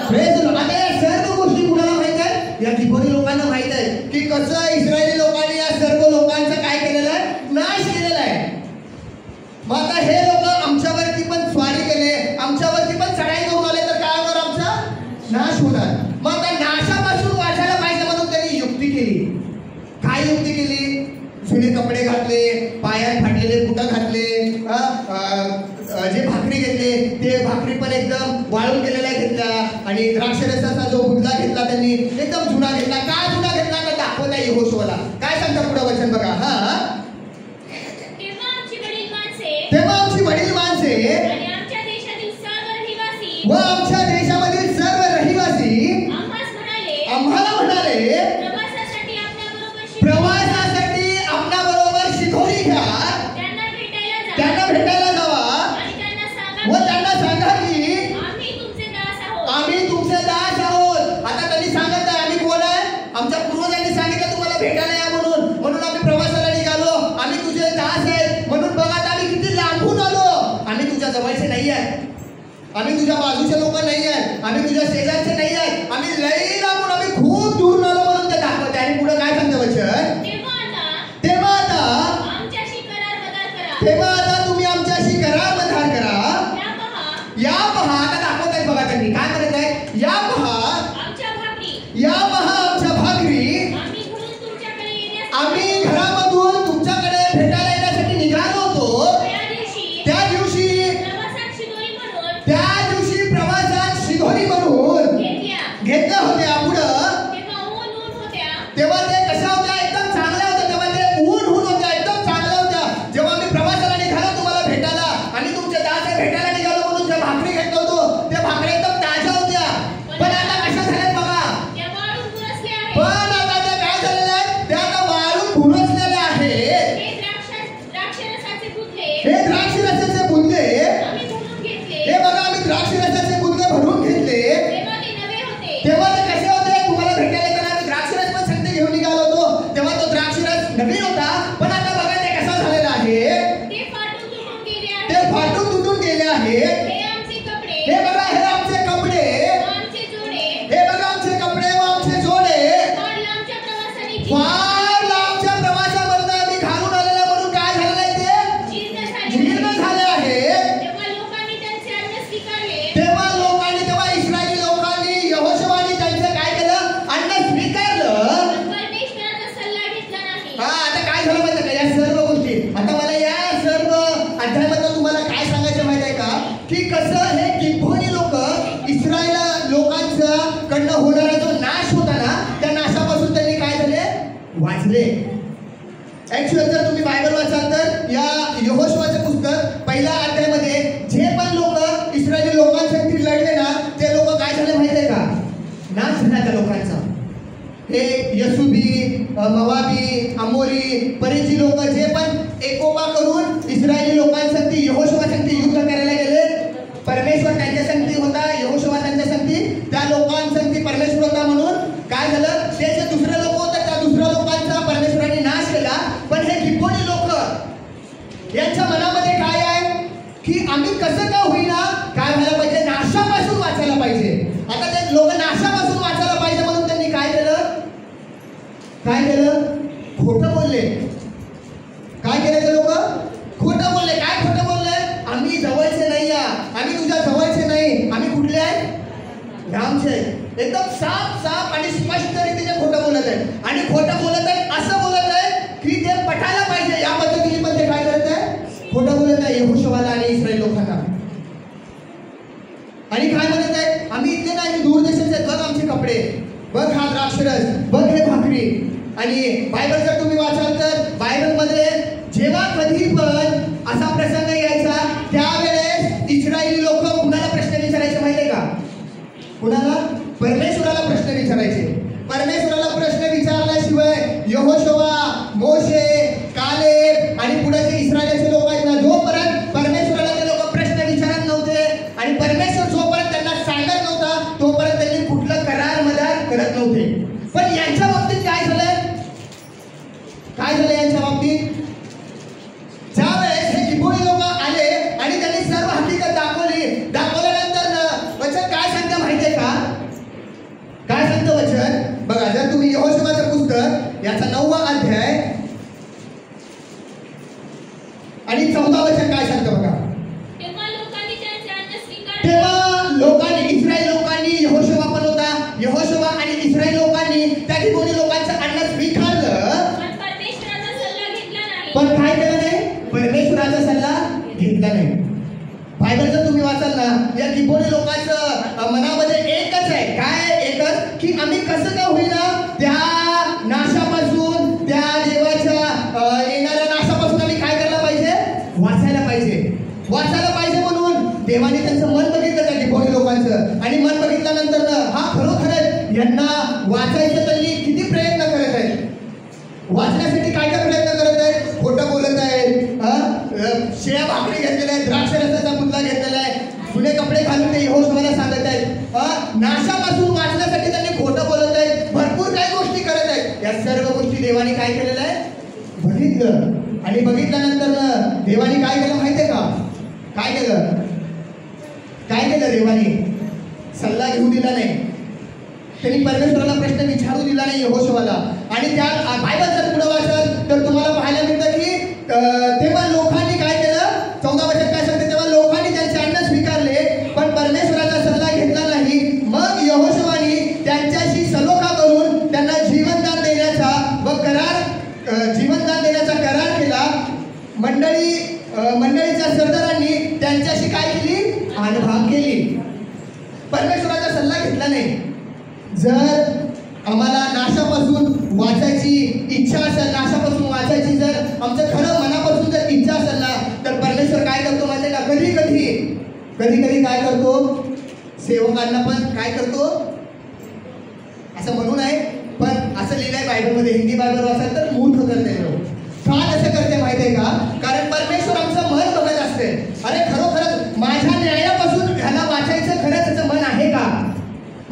[SPEAKER 1] Praise the Lord. आता या सर्व गोष्टी कुणाला माहित आहे, या गिबोनी लोकांना माहित आहे की कसं इस्रायली लोकांनी या सर्व लोकांचा काय केलेला आहे, नाश केलेला आहे. मग आता हे लोक आमच्यावरती पण स्वारी केले, आमच्यावरती पण चढाई करून आले, तर काय होणार, आमचा नाश होणार. मग आता नाशापासून वाचायला पाहिजे म्हणून त्यांनी युक्ती केली. काय युक्ती केली, जुने कपडे घातले, पायात फाटलेले बुटं घातले, जे भाकरी घेतले ते भाकरी पण एकदम वाळून गेलेल्या घेतल्या, आणि द्राक्षरसाचा जो बुडला घेतला त्यांनी एकदम जुना घेतला. काय जुना घेतला तर दाखवता यहोशुवाला. काय सांगता पुढे वचन बघा, हा
[SPEAKER 2] तेव्हा आमची वडील माणसे
[SPEAKER 1] तेव्हा आमची वडील माणसे
[SPEAKER 2] आणि आमच्या देशातील सर्व रहिवासी
[SPEAKER 1] व आमच्या देशामधील सर्व रहिवासी आम्हाला म्हणाले,
[SPEAKER 2] प्रवासासाठी
[SPEAKER 1] आपल्याबरोबर शिदोरी घ्या, त्यांना भेटायला जावा व त्यांना सांगा की
[SPEAKER 2] आम्ही तुमचे दास आहोत.
[SPEAKER 1] आम्ही तुमचे दास आहोत. आता त्यांनी सांगत आहे आम्ही कोण आहे, आमच्या पूर्वजांनी सांगितलं तुम्हाला भेटायला या म्हणून, म्हणून आम्ही प्रवासाला निघालो, आम्ही तुझे दास आहेत. म्हणून बघा आता आम्ही किती लांबून आलो, आम्ही तुझ्या जवळचे नाही आहे, आम्ही तुझ्या बाजूचे लोक नाही आहेत, आम्ही तुझ्या शेजारचे नाही आहेत, आम्ही लई लांबून, आम्ही खूप दूर आलो म्हणून ते दाखवते. आणि पुढे काय सांगतं वचन, तेव्हा आता तुम्ही आमच्याशी करार मधार करा. या पहा, आता दाखवत आहेत बघा त्यांनी काय करत आहे, या पहा आमच्या भाकरी, आम्ही घरामधून तुमच्याकडे भेटायला येण्यासाठी निघालो होतो. त्या दिवशी प्रवासात शिदोरी म्हणून घेतल्या होत्या. पुढं तेव्हा ते कशा होत्या, एकदम चांगल्या होत्या. तेव्हा ते ऊन होत्या, एकदम चांगल्या होत्या. जेव्हा आम्ही प्रवासाला निघालो तुम्हाला भेटायला, आणि तुमचे दास भेटायला निघालो म्हणून ज्या भाकरी घेतलो होतो त्या भाकरी एकदम ताज्या होत्या. पण आता कशा झाल्यात बघा, पण आता त्या काय झालेल्या आहेत, त्या आता वाळून भुरसलेल्या आहेत. हे द्राक्ष रसाचे बुंदे, हे बघा आम्ही द्राक्ष रसाचे बुंदे भरून घेतले. तेव्हा ते कसे होते, भाजले. ऍक्च्युअल जर तुम्ही बायबल वाचाल तर या यहोशुआचं पुस्तक पहिल्या अध्यायामध्ये जे पण लोक इस्रायली लोकांसाठी लढले ना ते लोक काय झाले माहितीये का? नाश झाला त्या लोकांचा. हे यसुबी, मवाबी, अमोरी, परिजी लोक जे पण एकोपा करून इस्रायली लोकांसाठी यहोशुआसाठी युद्ध करायला गेले. परमेश्वर त्यांच्या संगती होता, यहोशुआ त्यांच्या संगती, त्या लोकांसाठी परमेश्वर होता. म्हणून काय झालं, ते जे दुसरे लोक होते त्या दुसऱ्या लोकांचा परमेश्वराने नाश केला. पण हे गिबोनी लोक यांच्या मनामध्ये काय आहे की आम्ही कसं का होईना काय व्हायला पाहिजे, नाशापासून वाचायला पाहिजे. आता ते लोक नाशापासून वाचायला पाहिजे म्हणून त्यांनी काय केलं, खोटं बोलले. काय केलं ते लोक? खोटं बोलले. काय खोटं बोलले? आम्ही जवळचे नाही, आम्ही तुझ्या जवळचे नाही, आम्ही कुठले आहे? रामचे. एकदम साफ आणि स्पष्ट रीतीने खोटं बोलत आहे. आणि खोटं बोलत आहे असं बोलत आहे की ते पटायला पाहिजे या पद्धतीने, पण ते काय करत आहे? खोटं बोलत आहे यहोशुआला आणि इस्रायल लोकांना. आणि काय म्हणत आहे? आम्ही इथले नाही, आम्ही दूर देशाचे आहेत. बघ आमचे कपडे, बघ हा द्राक्षरस, बघ हे भाकरी. आणि बायबल जर तुम्ही वाचाल तर बायबलमध्ये जेव्हा कधी पण असा प्रसंग यायचा त्यावेळेस इस्रायली लोक कुणाला प्रश्न विचारायचे माहितीये का? कुणाला? परमेश्वराला प्रश्न विचारायचे. परमेश्वराला प्रश्न विचारल्याशिवाय यहोशुआ, मोशे, कालेब आणि पुढे जे इस्रायलचे लोक आहेत ना, जोपर्यंत परमेश्वराला ते लोक प्रश्न विचारत नव्हते आणि परमेश्वर जोपर्यंत त्यांना सांगत नव्हता तोपर्यंत त्यांनी कुठलं करार मदार करत नव्हते. पण यांच्या बाबतीत काय झालं यांच्या बाबतीत? ज्यावेळेस हे गिबोनी लोक आले आणि त्यांनी सर्व हकीकत दाखवल्यानंतर वचन काय सांगतं माहितीये का? काय सांगतं वचन? बघा, जर तुम्ही यहोशुआचं पुस्तक याचा 9वा अध्याय आणि 14 वचन काय सांगतं बघा.
[SPEAKER 2] तेव्हा लोकांनी
[SPEAKER 1] इस्रायल लोकांनी, यहोशुआ पण होता, यहोशुआ आणि इस्रायल लोकांनी त्या गिबोनी लोकांचं अन्न स्वीकारलं. पण काय केलं नाही? परमेश्वराचा सल्ला घेतला नाही. बायबल जर तुम्ही वाचाल ना, या गिबोनी लोकांचं मनामध्ये एकच आहे. काय एकच? की आम्ही कसं का होईना त्या नाशापासून, त्या देवाच्या येणाऱ्या नाशापासून आम्ही काय करायला पाहिजे? वाचायला पाहिजे. म्हणून देवाने त्यांचं मन बघितलं त्या गिबोनी लोकांचं. आणि मन बघितल्यानंतर हा खरोखरच यांना वाचायचं त्यांनी किती प्रयत्न करत आहेत. वाचण्यासाठी काय प्रयत्न करत आहेत? खोटं बोलत आहेत, शेळ्या भाकरी घेतलेल्या आहेत, द्राक्ष रसाचा पुतळा घेतलेला आहे, जुने कपडे घालून ते यहोशुआला सांगत आहेत. नाशापासून वाचण्यासाठी त्यांनी खोटं बोलत आहेत, भरपूर काही गोष्टी करत आहेत. या सर्व गोष्टी देवाने काय केलेलं आहे? बघितलं. आणि बघितल्यानंतर देवाने काय केलं माहितीये का? काय केलं देवाने? सल्ला घेऊ दिला नाही. त्यांनी परमेश्वराला प्रश्न विचारू दिला नाही यहोशुआला. आणि त्या बायबल जर पुढे वाचाल तर तुम्हाला पाहायला मिळतं की तेव्हा लोकांनी काय केलं? 14 वचन काय सांगते? तेव्हा लोकांनी त्यांचे अन्न स्वीकारले पण परमेश्वराचा सल्ला घेतला नाही. मग यहोशुआने त्यांच्याशी सलोखा करून त्यांना जीवनदान देण्याचा करार केला. मंडळीच्या सरदारांनी त्यांच्याशी काय केली? आडभाग केली. परमेश्वराचा सल्ला घेतला नाही. जर आम्हाला नाशापासून वाचायची इच्छा असेल, नाशापासून वाचायची जर आमचं खरं मनापासून जर इच्छा असेल ना, तर परमेश्वर काय करतो माहिती आहे का? कधी काय करतो? सेवकांना पण काय करतो असं म्हणून आहे, पण असं लिहिलंय बायबलमध्ये. हिंदी बायबल वाचाल तर मूर्ख करते. का तसं करते माहिती आहे का? कारण परमेश्वर आमचं मन बघत असते. अरे खरोखरच माझ्या न्यायापासून ह्याला वाचायचं खरंच त्याचं मन आहे का?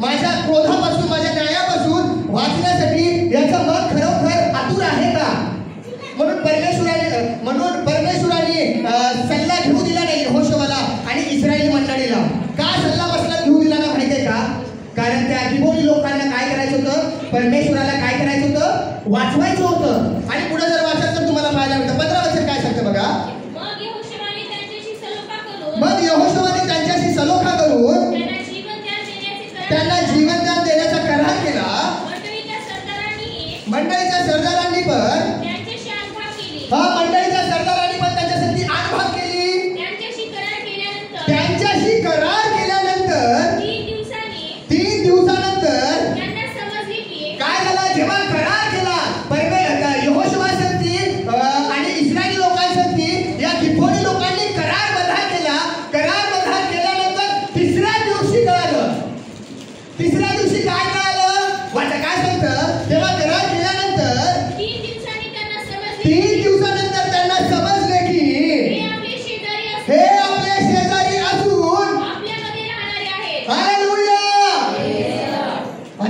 [SPEAKER 1] माझ्या क्रोधापासून, माझ्या न्यायापासून वाचण्यासाठी याचं मन खरोखर आतुर आहे का? म्हणून परमेश्वराने सल्ला घेऊ दिला नाही यहोशुआला आणि इस्रायली मंडळीला. का सल्ला बसला घेऊ दिला ना माहितीये का? कारण त्या गिबोनी लोकांना काय करायचं होतं? परमेश्वराला काय करायचं होतं? वाचवायचं होतं. आणि पुढे जर वाचाल तर तुम्हाला पाहायला मिळतं. 15 वचन काय सांगतं बघा. मग यहोशुआने त्यांच्याशी सलोखा करून त्यांना जीवनदान देण्याचा करार केला. मंडळीच्या सरदारांनी पण मंडळीच्या सरदारांनी पण त्यांच्यासाठी आडभाग केली. त्यांच्याशी करार केल्यानंतर 3 दिवसानंतर काय झालं? जेव्हा करार केला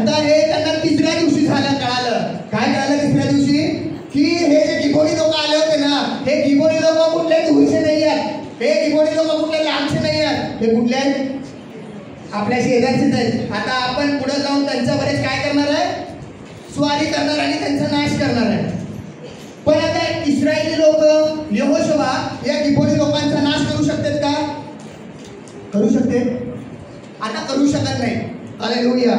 [SPEAKER 1] आता हे त्यांना तिसऱ्या दिवशी झालं, कळालं. काय कळालं तिसऱ्या दिवशी? की हे जे गिबोनी लोक आले होते ना, हे गिबोनी लोक कुठले दूरचे नाही आहेत, हे गिबोनी लोक कुठले लांबचे नाही आहेत, हे कुठले आहेत? आपल्या शेजारचेच आहेत. आता आपण पुढे जाऊन त्यांच्यावरच काय करणार आहे? स्वारी करणार आणि त्यांचा नाश करणार आहे. पण आता इस्रायली लोक, यहोशुआ या गिबोनी लोकांचा नाश करू शकतात का? करू शकते? आता करू शकत नाही. हालेलुया.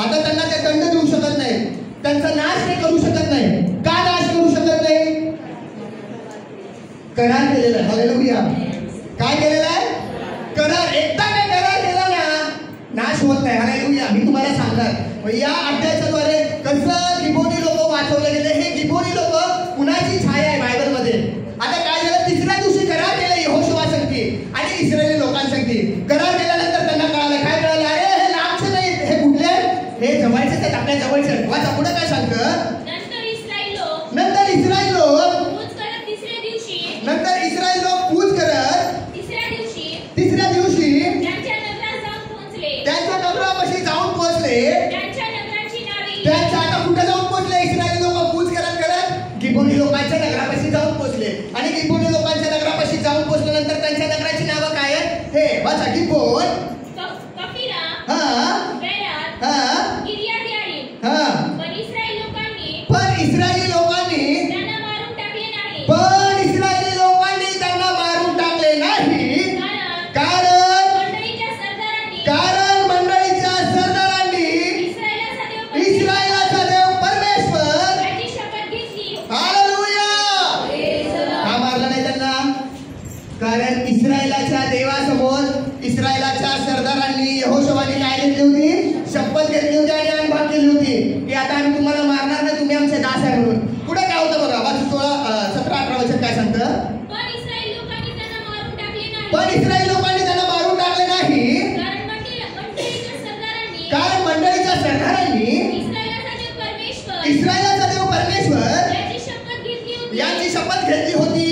[SPEAKER 1] आता त्यांना ते दंड देऊ शकत नाही, त्यांचा नाश ते करू शकत नाही. का नाश करू शकत नाही? करार केलेला आहे. हालेलुया. काय केलेला आहे? करार. एकदा काय करार केला ना, नाश होत नाही. हालेलुया. मी तुम्हाला सांगणार या अध्यायाच्याद्वारे कसं गिबोनी लोक वाचवले गेले. हे गिबोनी लोक कुणाची छाया आहे बायबलमध्ये? आता काय झालं? तिसऱ्या दिवशी करार केला यहोशुआ संगती आणि इस्रायली लोकांसंगती. करार केल्यानंतर त्यांना कळालं. काय कळालं? अरे हे लांबचे नाही, हे कुठले? हे जवळचेच आहेत, आपल्या जवळचे. वाचा पुढे काय सांगतं?
[SPEAKER 2] नंतर इस्रायल लोक
[SPEAKER 1] नंतर इस्रायल लोक
[SPEAKER 2] पूज करत तिसऱ्या दिवशी
[SPEAKER 1] नंतर इस्रायल लोक पूज करत तिसऱ्या दिवशी
[SPEAKER 2] त्यांच्या नगरात जाऊन पोहोचले.
[SPEAKER 1] त्यांच्या नगरापाशी जाऊन पोहोचले.
[SPEAKER 2] त्यांच्या नगराची नावे
[SPEAKER 1] त्यांच्या आता कुठे जाऊन पोहोचले? इस्रायली लोक पूज करत करत गिबोनी लोकांच्या नगरापाशी जाऊन पोहोचले. आणि गिबोनी लोकांच्या नगरापाशी जाऊन पोहोचल्यानंतर त्यांच्या नगराची नावं काय आहेत? हे वाचा. गिबोन,
[SPEAKER 2] कफिरा,
[SPEAKER 1] हा
[SPEAKER 2] बेरात,
[SPEAKER 1] हा
[SPEAKER 2] गिर्यात यारीम.
[SPEAKER 1] हा.
[SPEAKER 2] पण इस्रायल लोकांनी
[SPEAKER 1] पण इस्रायली लोकांनी
[SPEAKER 2] त्यांना मारून टाकले नाही.
[SPEAKER 1] पण इस्रायली लोकांनी त्यांना मारून टाकले नाही.
[SPEAKER 2] कारण
[SPEAKER 1] कारण मंडळीच्या सरदारांनी इस्रायलाचा देव परमेश्वर
[SPEAKER 2] याची शपथ घेतली.
[SPEAKER 1] हालेलुया. का मारलं नाही त्यांना? कारण इस्रायलाच्या देवासमोर इस्रायलाच्या सरदारांनी, यहोशुआने काय घेतली होती? शपथ घेतली होती आणि अनभाग केली होती की आता आम्ही तुम्हाला मारणार नाही, तुम्ही आमचे दास आहे म्हणून. पुढे काय होतं बघा. 17-18 वचन काय सांगतं?
[SPEAKER 2] पण इस्रायल लोकांनी त्यांना मारून टाकले नाही.
[SPEAKER 1] पण इस्रायल लोकांनी त्यांना मारून टाकले नाही. कारण मंडळीच्या सरदारांनी इस्रायलाचा देव परमेश्वर
[SPEAKER 2] याची शपथ घेतली होती.
[SPEAKER 1] यांची शपथ घेतली होती.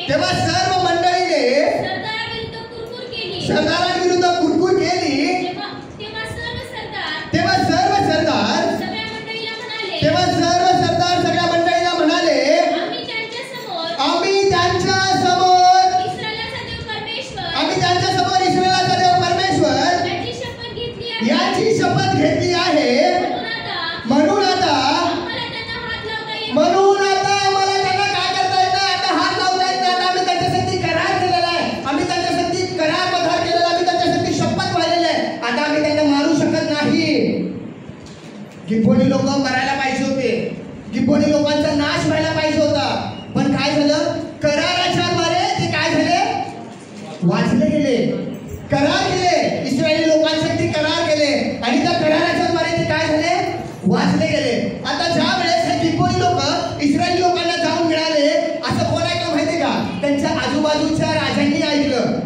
[SPEAKER 2] तेव्हा सर्व मंडळीने
[SPEAKER 1] सरदाराविरुद्ध कुरकुर केली.
[SPEAKER 2] तेव्हा सर्व सरदार
[SPEAKER 1] तेव्हा सर्व सरदार सगळ्या मंडळीला म्हणाले,
[SPEAKER 2] आम्ही त्यांच्या समोर
[SPEAKER 1] इस्रायलाचा देव परमेश्वर याची शपथ घेतली आहे. म्हणून आता आम्हाला त्यांना काय करता येत नाही? आता हात लावता येत नाही. आता आम्ही त्यांच्यासाठी करार केलेला आहे, आम्ही त्यांच्यासाठी करार पदार केलेला, आम्ही त्यांच्यासाठी शपथ वाहिलेली आहे. आता आम्ही त्यांना मारू शकत नाही. गिबोनी लोक मरायला पाहिजे होते, गिबोनी लोकांचा नाश व्हायला पाहिजे होता. पण काय झालं? कराराच्या द्वारे ते काय झाले? वाचले गेले. करार केले, इस्रायली लोकांसाठी करार केले आणि त्या कराराच्या द्वारे ते काय झाले? वाचले गेले. आता ज्या वेळेस हे गिबोनी लोक इस्रायली लोकांना जाऊन मिळाले, असं कोण ऐकलं माहितीये का? त्यांच्या आजूबाजूच्या राजांनी ऐकलं.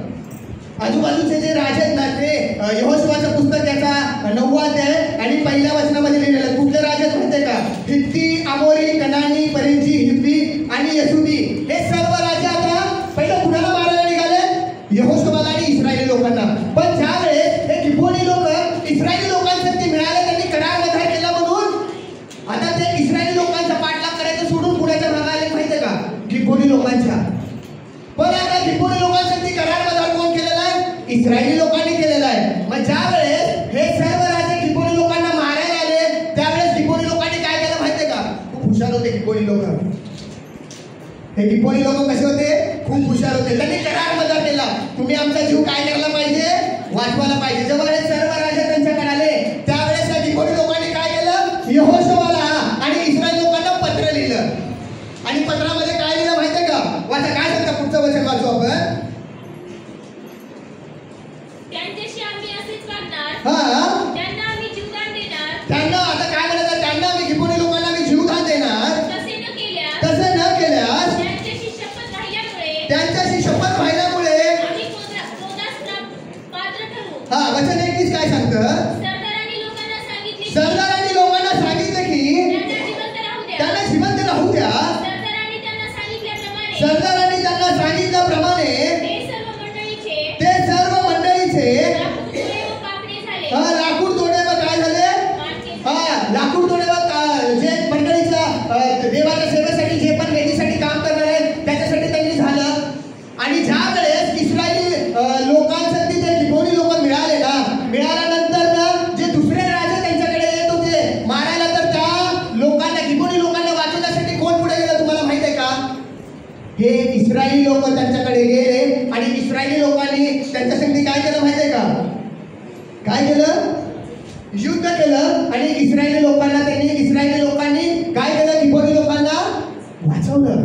[SPEAKER 1] आजूबाजूचे जे राजे आहेत ना, ते यहोशुआचं पुस्तक त्याचा 9वा अध्याय आणि 1ल्या वचनामध्ये लिहिलेलं. कुठले राजे माहितीये का? हित्ती, अमोरी, कनानी, परिज्जी, हिब्बी आणि यशुबी. हे सर्व राजे आता पहिलं कुणाला मारायला निघाले? यहोशुआला आणि इस्रायली लोकांना. पण ज्या वेळेस हे गिबोनी लोक इस्रायली लोकांसाठी मिळाले, त्यांनी करार वधार केला म्हणून आता ते इस्रायली लोकांचा पाठलाग करायचं सोडून पुढच्या भागाला माहितीये का? गिबोनी लोकांच्या. पण आता गिबोनी लोकांसाठी करार वधार कोण केलेला आहे? इस्रायली लोकांनी केलेला आहे. मग ज्या वेळेस हे सर्व राजे गिबोनी लोकांना मारायला आले, त्यावेळेस गिबोनी लोकांनी काय केलं माहितीये का? खूप हुशार होते गिबोनी लोक. हे गिबोनी लोक कसे होते? खूप हुशार होते. त्यांनी करार वधार केला, तुम्ही आमचा जीव काय करायला पाहिजे? वाचवायला पाहिजे. जेव्हा हे सर्व राजे त्यांच्याकडे आले, त्यावेळेस त्या गिबोनी लोकांनी काय केलं? यहोशुआला आणि इस्रायल लोकांना पत्र लिहिलं. आणि पत्रामध्ये काय लिहिलं माहितीये का? वाचा. काय सांगता? पुढचं वचन वाचू आपण.
[SPEAKER 2] त्यांच्याशी आम्ही असेच वागणार. त्यांना आम्ही जीवदान देणार.
[SPEAKER 1] त्यांना आता काय म्हणायचं? त्यांना आम्ही गिबोनी लोकांना आम्ही जीवदान देणार.
[SPEAKER 2] तसे न केल्यास
[SPEAKER 1] त्यांच्याशी शपथ व्हायल्यामुळे
[SPEAKER 2] आम्ही क्रोधास पात्र ठरू.
[SPEAKER 1] वचन 21 काय सांगतं? सरदारांनी लोकांना सांगितलं की त्यांना जिवंत राहू द्या. सरदारांनी त्यांना सांगितल्याप्रमाणे ते सर्व मंडळीचे लाकूड तोडे व काय झाले? काय केलं माहितीये का? काय केलं? युद्ध केलं आणि इस्रायली लोकांनी काय केलं? गिबोनी लोकांना वाचवलं.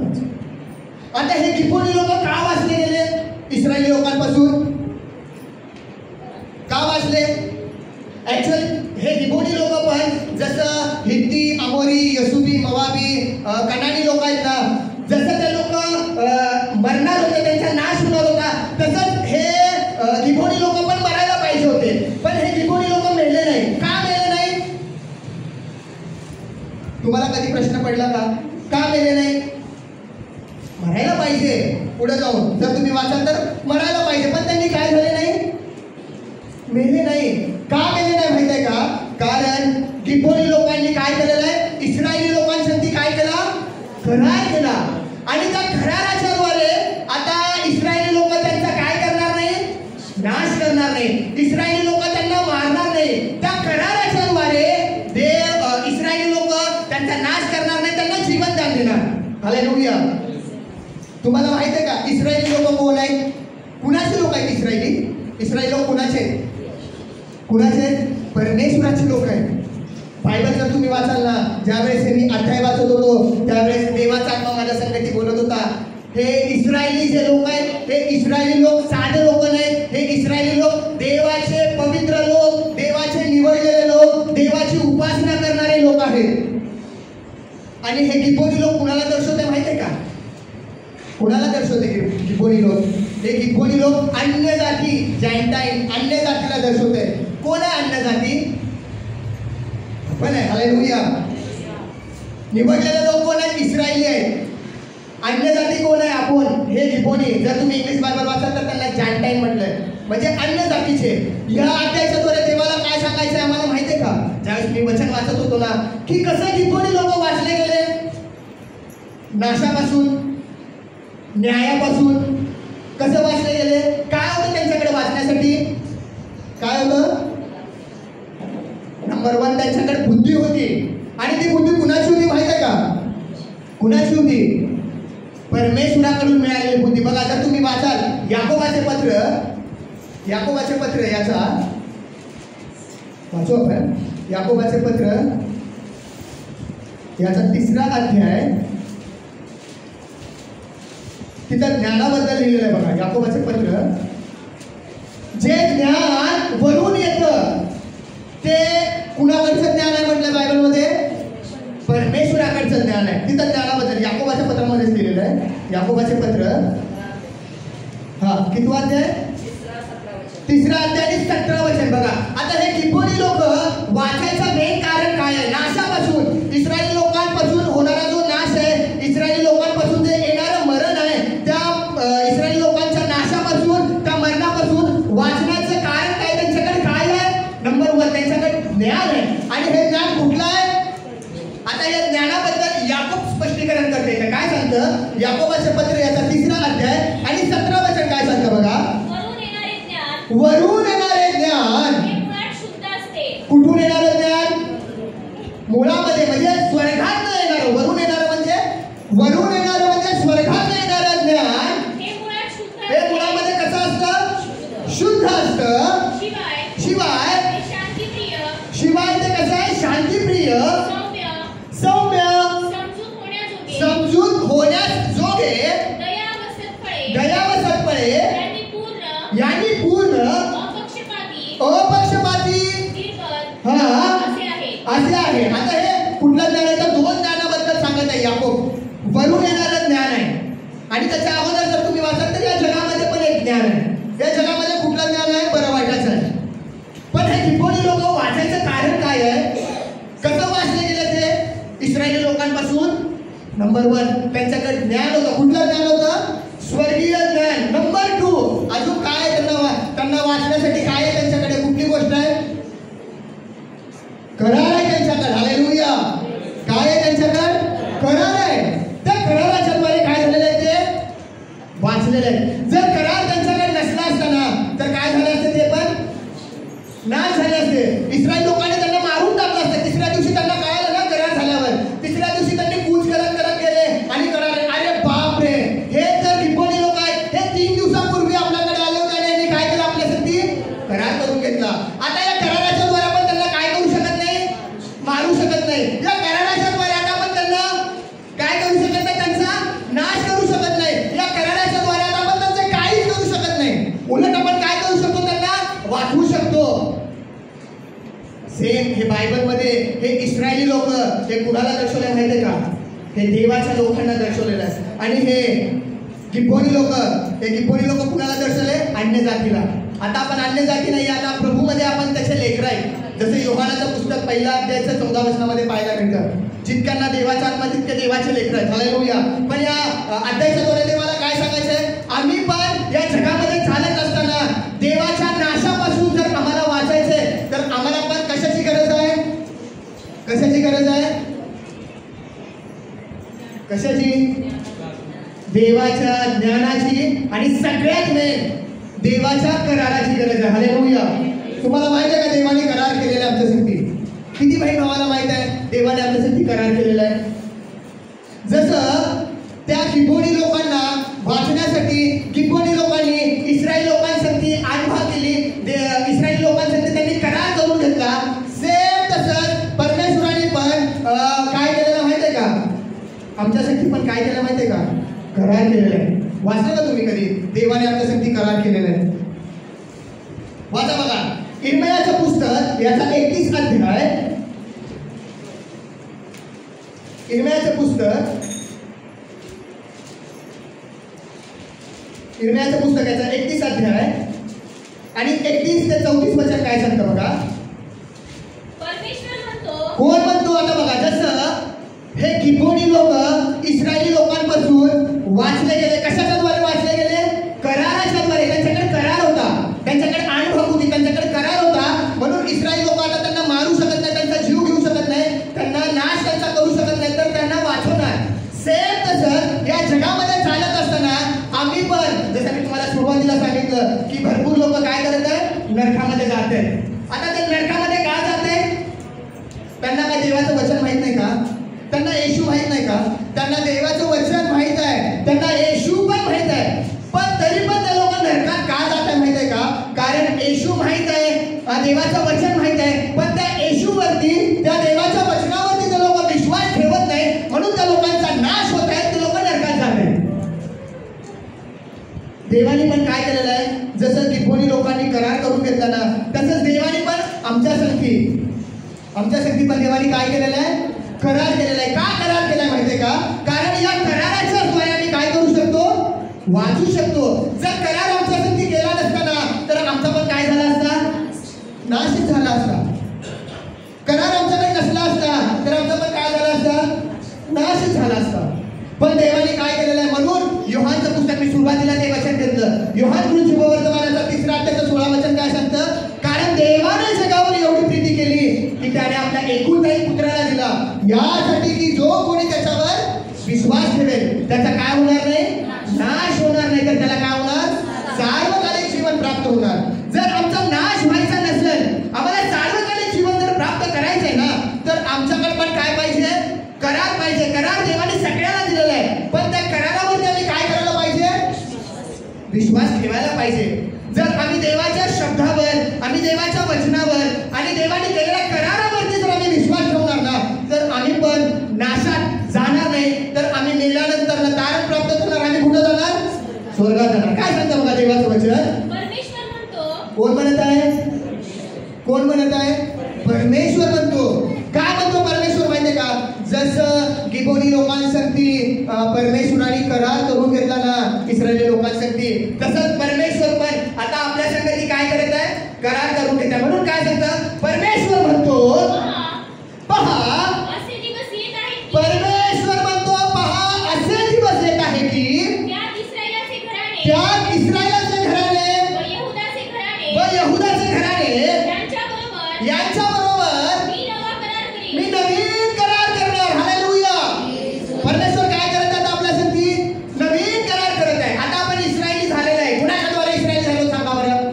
[SPEAKER 1] आता हे गिबोनी लोक का वाचले गेले इस्रायली लोकांपासून? का वाचले? ऍक्च्युअली हे गिबोनी लोक पण जसं हित्ती, अमोरी, यसुबी, मवाबी, कनानी लोक आहेत ना, जसं ते लोक मरणार होते, त्यांचा नाश होणार होता, तसंच हे गिबोनी लोक पण मरायला पाहिजे होते. पण हे गिबोनी लोक मेले नाही. का मेले नाही? तुम्हाला कधी प्रश्न पडला का मेले नाही? मरायला पाहिजे. पुढे जाऊन जर तुम्ही वाचाल तर मरायला पाहिजे, पण त्यांनी काय झाले नाही? मेले नाही. का मेले नाही माहिती आहे का? कारण गिबोनी लोकांनी काय केलेलं आहे? इस्रायली लोकांसाठी काय केला? करार केला. आणि त्या कराराच्या द्वारे आता इस्रायली लोक त्यांचा काय करणार नाही? नाश करणार नाही. इस्रायली लोक त्यांना मारणार नाही. त्या कराराच्या द्वारे इस्रायली लोक त्यांचा नाश करणार नाही, त्यांना जीवन दान देणार. हालेलुया. तुम्हाला माहिती आहे का इस्रायली लोक कोण आहेत? कुणाचे लोक आहेत इस्रायली लोक कुणाचे? परमेश्वराचे लोक आहेत. बायबल जर तुम्ही वाचाल ना, ज्यावेळेस मी अध्याय वाचत होतो त्यावेळेस देवाचा आत्मा माझ्या संगती बोलत होता. हे इस्रायली जे लोक आहेत, हे इस्रायली लोक साधे लोक नाहीत. हे इस्रायली लोक देवाचे पवित्र लोक, देवाचे निवडलेले लोक, देवाची उपासना करणारे लोक आहेत. आणि हे गिबोनी लोक कुणाला दर्शवते माहिती आहे का? कुणाला दर्शवते गिबोनी लोक? हे गिबोनी लोक अन्य जाती, जैंटाईन, अन्य जातीला दर्शवते. कोण आहे अन्य जाती? पण आहे. हालेलुया. निवडलेले लोक कोण आहेत? इस्रायली आहेत. अन्य जाती कोण आहे? आपण. हे गिबोनी. जर तुम्ही इंग्लिश बायबल वाचाल तर त्यांना जैंटाईन म्हटलंय, म्हणजे अन्य जातीचे. या अध्यायाच्या द्वारे देवाला काय सांगायचं आम्हाला माहिती आहे का? ज्यावेळेस मी वचन वाचत होतो ना, की कसं गिबोनी लोक वाचले गेले नाशापासून, न्यायापासून. कसं वाचले गेले? काय होतं त्यांच्याकडे वाचण्यासाठी? काय होतं? नंबर 1 त्यांच्याकडे बुद्धी होती. आणि ती बुद्धी कुणाची होती माहिती आहे का? कुणाची होती? परमेश्वराकडून मिळालेली बुद्धी. बघा जर तुम्ही वाचाल याकोबाचे पत्र याचा वाचू आपण. याकोबाचे पत्र याचा 3रा अध्याय, तिथं ज्ञानाबद्दल लिहिलेलं आहे. बघा याकोबाचे पत्र, जे ज्ञान वरून येतं ते कुणाकडचं ज्ञान आहे म्हटलं बायबलमध्ये? परमेश्वराकडचं ज्ञान आहे. तिथं ज्ञानाबद्दल याकोबाच्या पत्रामध्येच लिहिलेलं आहे. याकोबाचे पत्र कितवा अध्याय? 3रा अध्याय आणि 17 वचन. बघा आता हे गिबोनी लोक वाचायचं मेन कारण काय आहे? नाशापासून, इस्रायली लोकांपासून होणारा जो नाश आहे, इस्रायली लोकांपासून जे येणारं मरण आहे, त्या इस्रायली लोकांच्या नाशापासून, त्या मरणापासून वाचण्याचं कारण काय? त्यांच्याकडे काय आहे? नंबर 1 त्यांच्याकडे ज्ञान आहे. आणि हे ज्ञान कुठलं आहे? आता या ज्ञानाबद्दल याकोब स्पष्टीकरण करते. काय सांगतं? याकोबाचे पत्र याचा 3रा अध्याय आणि 17 वचन काय सांगतं बघा? वरून येणारे ज्ञान कुठून येणारं ज्ञान? मुळामध्ये, म्हणजे स्वर्गात न येणारं. वरून येणारं म्हणजे स्वर्गात येणारं ज्ञान हे मुळामध्ये कसं असतं? शुद्ध असतं. शिवाय ते कसं आहे? शांतीप्रिय, सौम्य, समजूत होण्यास जोगे, दया व सत्फळे, यांनी पूर्ण, अपक्षपाती असे आहे. आता हे कुठलं ज्ञान आहे? तर 2 ज्ञानाबद्दल सांगत आहे याकोब. वरून येणारं ज्ञान आहे आणि त्याच्या अगोदर जर तुम्ही वाचाल तर या जगामध्ये पण एक ज्ञान आहे. या जगामध्ये कुठलं ज्ञान आहे? बरं वाटायचं आहे. पण हे गिबोनी लोक वाचायचं कारण काय आहे? कसं वाचले गेले ते इस्रायली लोकांपासून? नंबर 1 त्यांच्याकडे ज्ञान होतं. कुठलं ज्ञान होतं? स्वर्गीय ज्ञान. नंबर 2 अजून काय? त्यांना वाचण्यासाठी काय आहे त्यांच्याकडे? कुठली गोष्ट आहे? करार आहे त्यांच्याकडे. हालेलुया. काय आहे त्यांच्याकडे? करार आहे. त्या कराराच्या द्वारे काय झालेलं आहे? ते वाचलेलं आहे. जर करार त्यांच्याकडे नसला असता ना तर काय झालं असतं? ते पण नाश झाले असते. इस्रायल लोकांनी त्यांना मारून टाकलं असतं. 3ऱ्या दिवशी त्यांना कळालं ना करार झाल्यावर. 3ऱ्या दिवशी त्यांनी कूच करत गेले आणि करार. अरे बाप रे, हे जर गिबोनी लोक आहेत, हे 3 दिवसापूर्वी आपल्याकडे आले होते आणि यांनी काय केलं? आपल्यासाठी शकतो. सेम हे बायबलमध्ये हे इस्रायली लोक हे कुणाला दर्शवले माहितीये का? हे देवाच्या लोकांना दर्शवलेलं आहे. आणि हे गिबोनी लोक कुणाला दर्शवले? अन्य जातीला. आता आपण अन्य जाती नाही, आता प्रभूमध्ये आपण त्याचे लेकर आहे. जसं योहानाचं पुस्तक 1 अध्यायाचं 14 वचनामध्ये पाहायला मिळतं. जितक्यांना देवाचा आत्मा तितके देवाचे लेकर आहेत. हालेलुया. पण या अध्यायाच्या द्वारे देवाला काय सांगायचंय? आम्ही पण या जगामध्ये चालत असताना देवाच्या नाशापासून जर आम्हाला वाचायचंय तर आम्हाला पण कशाची गरज आहे? कशाची गरज आहे? कशाची? देवाच्या ज्ञानाची आणि सगळ्यात मेन देवाच्या कराराची गरज आहे. हालेलुया. तुम्हाला माहित आहे का देवाने करार केलेला आहे आमच्यासाठी? किती बहीण भावाला माहित आहे देवाने आमच्यासाठी करार केलेला आहे? जसं त्या गिबोनी लोकांना वाचण्यासाठी गिबोनी लोकांनी इस्रायल लोकांसाठी आज्ञा केली, इस्रायल लोकांसाठी त्यांनी करार करून घेतला. सेम तसंच परमेश्वराने पण काय केलेलं माहितीये का? आमच्यासाठी पण काय केलं माहितीये का? करार केलेला आहे. वाचलं का तुम्ही कधी? देवाने आमच्यासाठी करार केलेला आहे. वाचा बघा इर्मियाचं पुस्तक याचा 31 अध्याय. इर्मियाचं पुस्तक याचा 31 अध्याय आणि 31 ते 34 वचन काय सांगतं बघा.
[SPEAKER 2] परमेश्वर म्हणतो.
[SPEAKER 1] कोण म्हणतो? आता बघा जसं हे गिबोनी लोक इस्रायली लोकांपासून वाचले गेले. कशाच्या द्वारे वाचले गेले? कराराच्या द्वारे. त्यांच्याकडे करार होता, त्यांच्याकडे अनुभव होती, त्यांच्याकडे करार होता. म्हणून इस्रायल लोक आता त्यांना मारू शकत नाही, त्यांचा जीव घेऊ शकत नाही, त्यांना नाश त्यांचा करू शकत नाही, तर त्यांना वाचवणार. सेम तसं या जगामध्ये चालत असताना आम्ही पण जसं मी तुम्हाला सुरुवातीला सांगितलं की भरपूर लोक काय करत आहेत? नरकामध्ये जात आहेत. आता ते नरकामध्ये का जात आहेत? त्यांना काय देवाचं वचन माहित नाही का? त्यांना येशू माहित नाही का? त्यांना देवाचं वचन माहित आहे, त्यांना येशू पण माहित आहे, पण तरी पण ते लोक नरकात का जात आहे माहित आहे का? कारण येशू माहित आहे, देवाचं वचन माहित आहे, पण त्या येशूवरती, त्या देवाच्या वचनावरती ते लोक विश्वास ठेवत नाही. म्हणून त्या लोकांचा नाश होत आहे, ते लोक नरकात जात आहेत. देवाने पण काय केलेलं आहे? जसं गिबोनी लोकांनी करार करून घेतला ना, तसंच देवाने पण आमच्यासाठी पण देवाने काय केलेलं आहे? करार केलेला आहे. का करार केलाय माहितीये का? कारण या कराराच्या द्वारे आम्ही काय करू शकतो? वाचू शकतो. जर करार आमच्यासाठी केला नसता ना तर आमचा पण काय झाला असता? नाशिक झाला असता. करार आमच्याकडे नसला असता तर आमचा पण काय झाला असता? नाशिक झाला असता. पण देवाने काय केलेलं आहे? म्हणून योहानचं पुस्तक मी सुरुवातीला ते वचन घेतलं. योहान गुरु शुभवर्तमानाचा 3 अध्यायाचं 16 वचन काय सांगतं? कारण देवाने जगावर एवढी प्रीती केली की त्याने आपल्या एकुलत्या पुत्राला दिला, यासाठी की जो कोणी त्याच्यावर विश्वास ठेवेल त्याचा काय होणार नाही? नाश होणार नाही, तर त्याला काय होणार? सार्वकालिक जीवन प्राप्त होणार. जर आमचा नाश व्हायचा नसेल, आम्हाला सार्वकालिक जीवन जर प्राप्त करायचंय ना, तर आमच्याकडे पण काय पाहिजे? करार पाहिजे. करार देवाने सगळ्यांना दिलेला आहे, पण त्या करारावरती आम्ही काय करायला पाहिजे? विश्वास ठेवायला पाहिजे. जर आम्ही देवाच्या शब्दावर, आम्ही देवाच्या वचनावर आणि देवाने केलेल्या करारावरती जर आम्ही विश्वास ठेवणार ना, तर आम्ही पण नाशात जाणार नाही, तर आम्ही मेल्यानंतर तारण प्राप्त करणार. आम्ही कुठं जाणार? स्वर्गात जाणार. काय सांगतं बघा देवाचं वचन?
[SPEAKER 2] परमेश्वर म्हणतो.
[SPEAKER 1] कोण म्हणत आहे? कोण म्हणत आहे? परमेश्वर म्हणतो. काय म्हणतो परमेश्वर माहितीये का? जसं गिबोनी लोकांसाठी परमेश्वराने करार करून घेतला ना इस्रायली लोकांसाठी, तसंच परमेश्वर पण आता आपल्या संगती काय करत आहे? करार करून घेत आहे. म्हणून काय सांगतं? परमेश्वर म्हणतो पहा
[SPEAKER 2] असे दिवस येत आहेत.
[SPEAKER 1] परमेश्वर म्हणतो पहा असे दिवस येत आहे की
[SPEAKER 2] त्यात इस्रायलाचे घराणे
[SPEAKER 1] व यहुदाचे घराणे यांच्याबरोबर मी नवीन करार करणार. हालेलुया. परमेश्वर काय करत आहे? आपल्यासाठी नवीन करार करत आहे. आता आपण इस्रायली झालेला आहे. कुणाच्या द्वारे इस्रायली झालो सांगा बरं?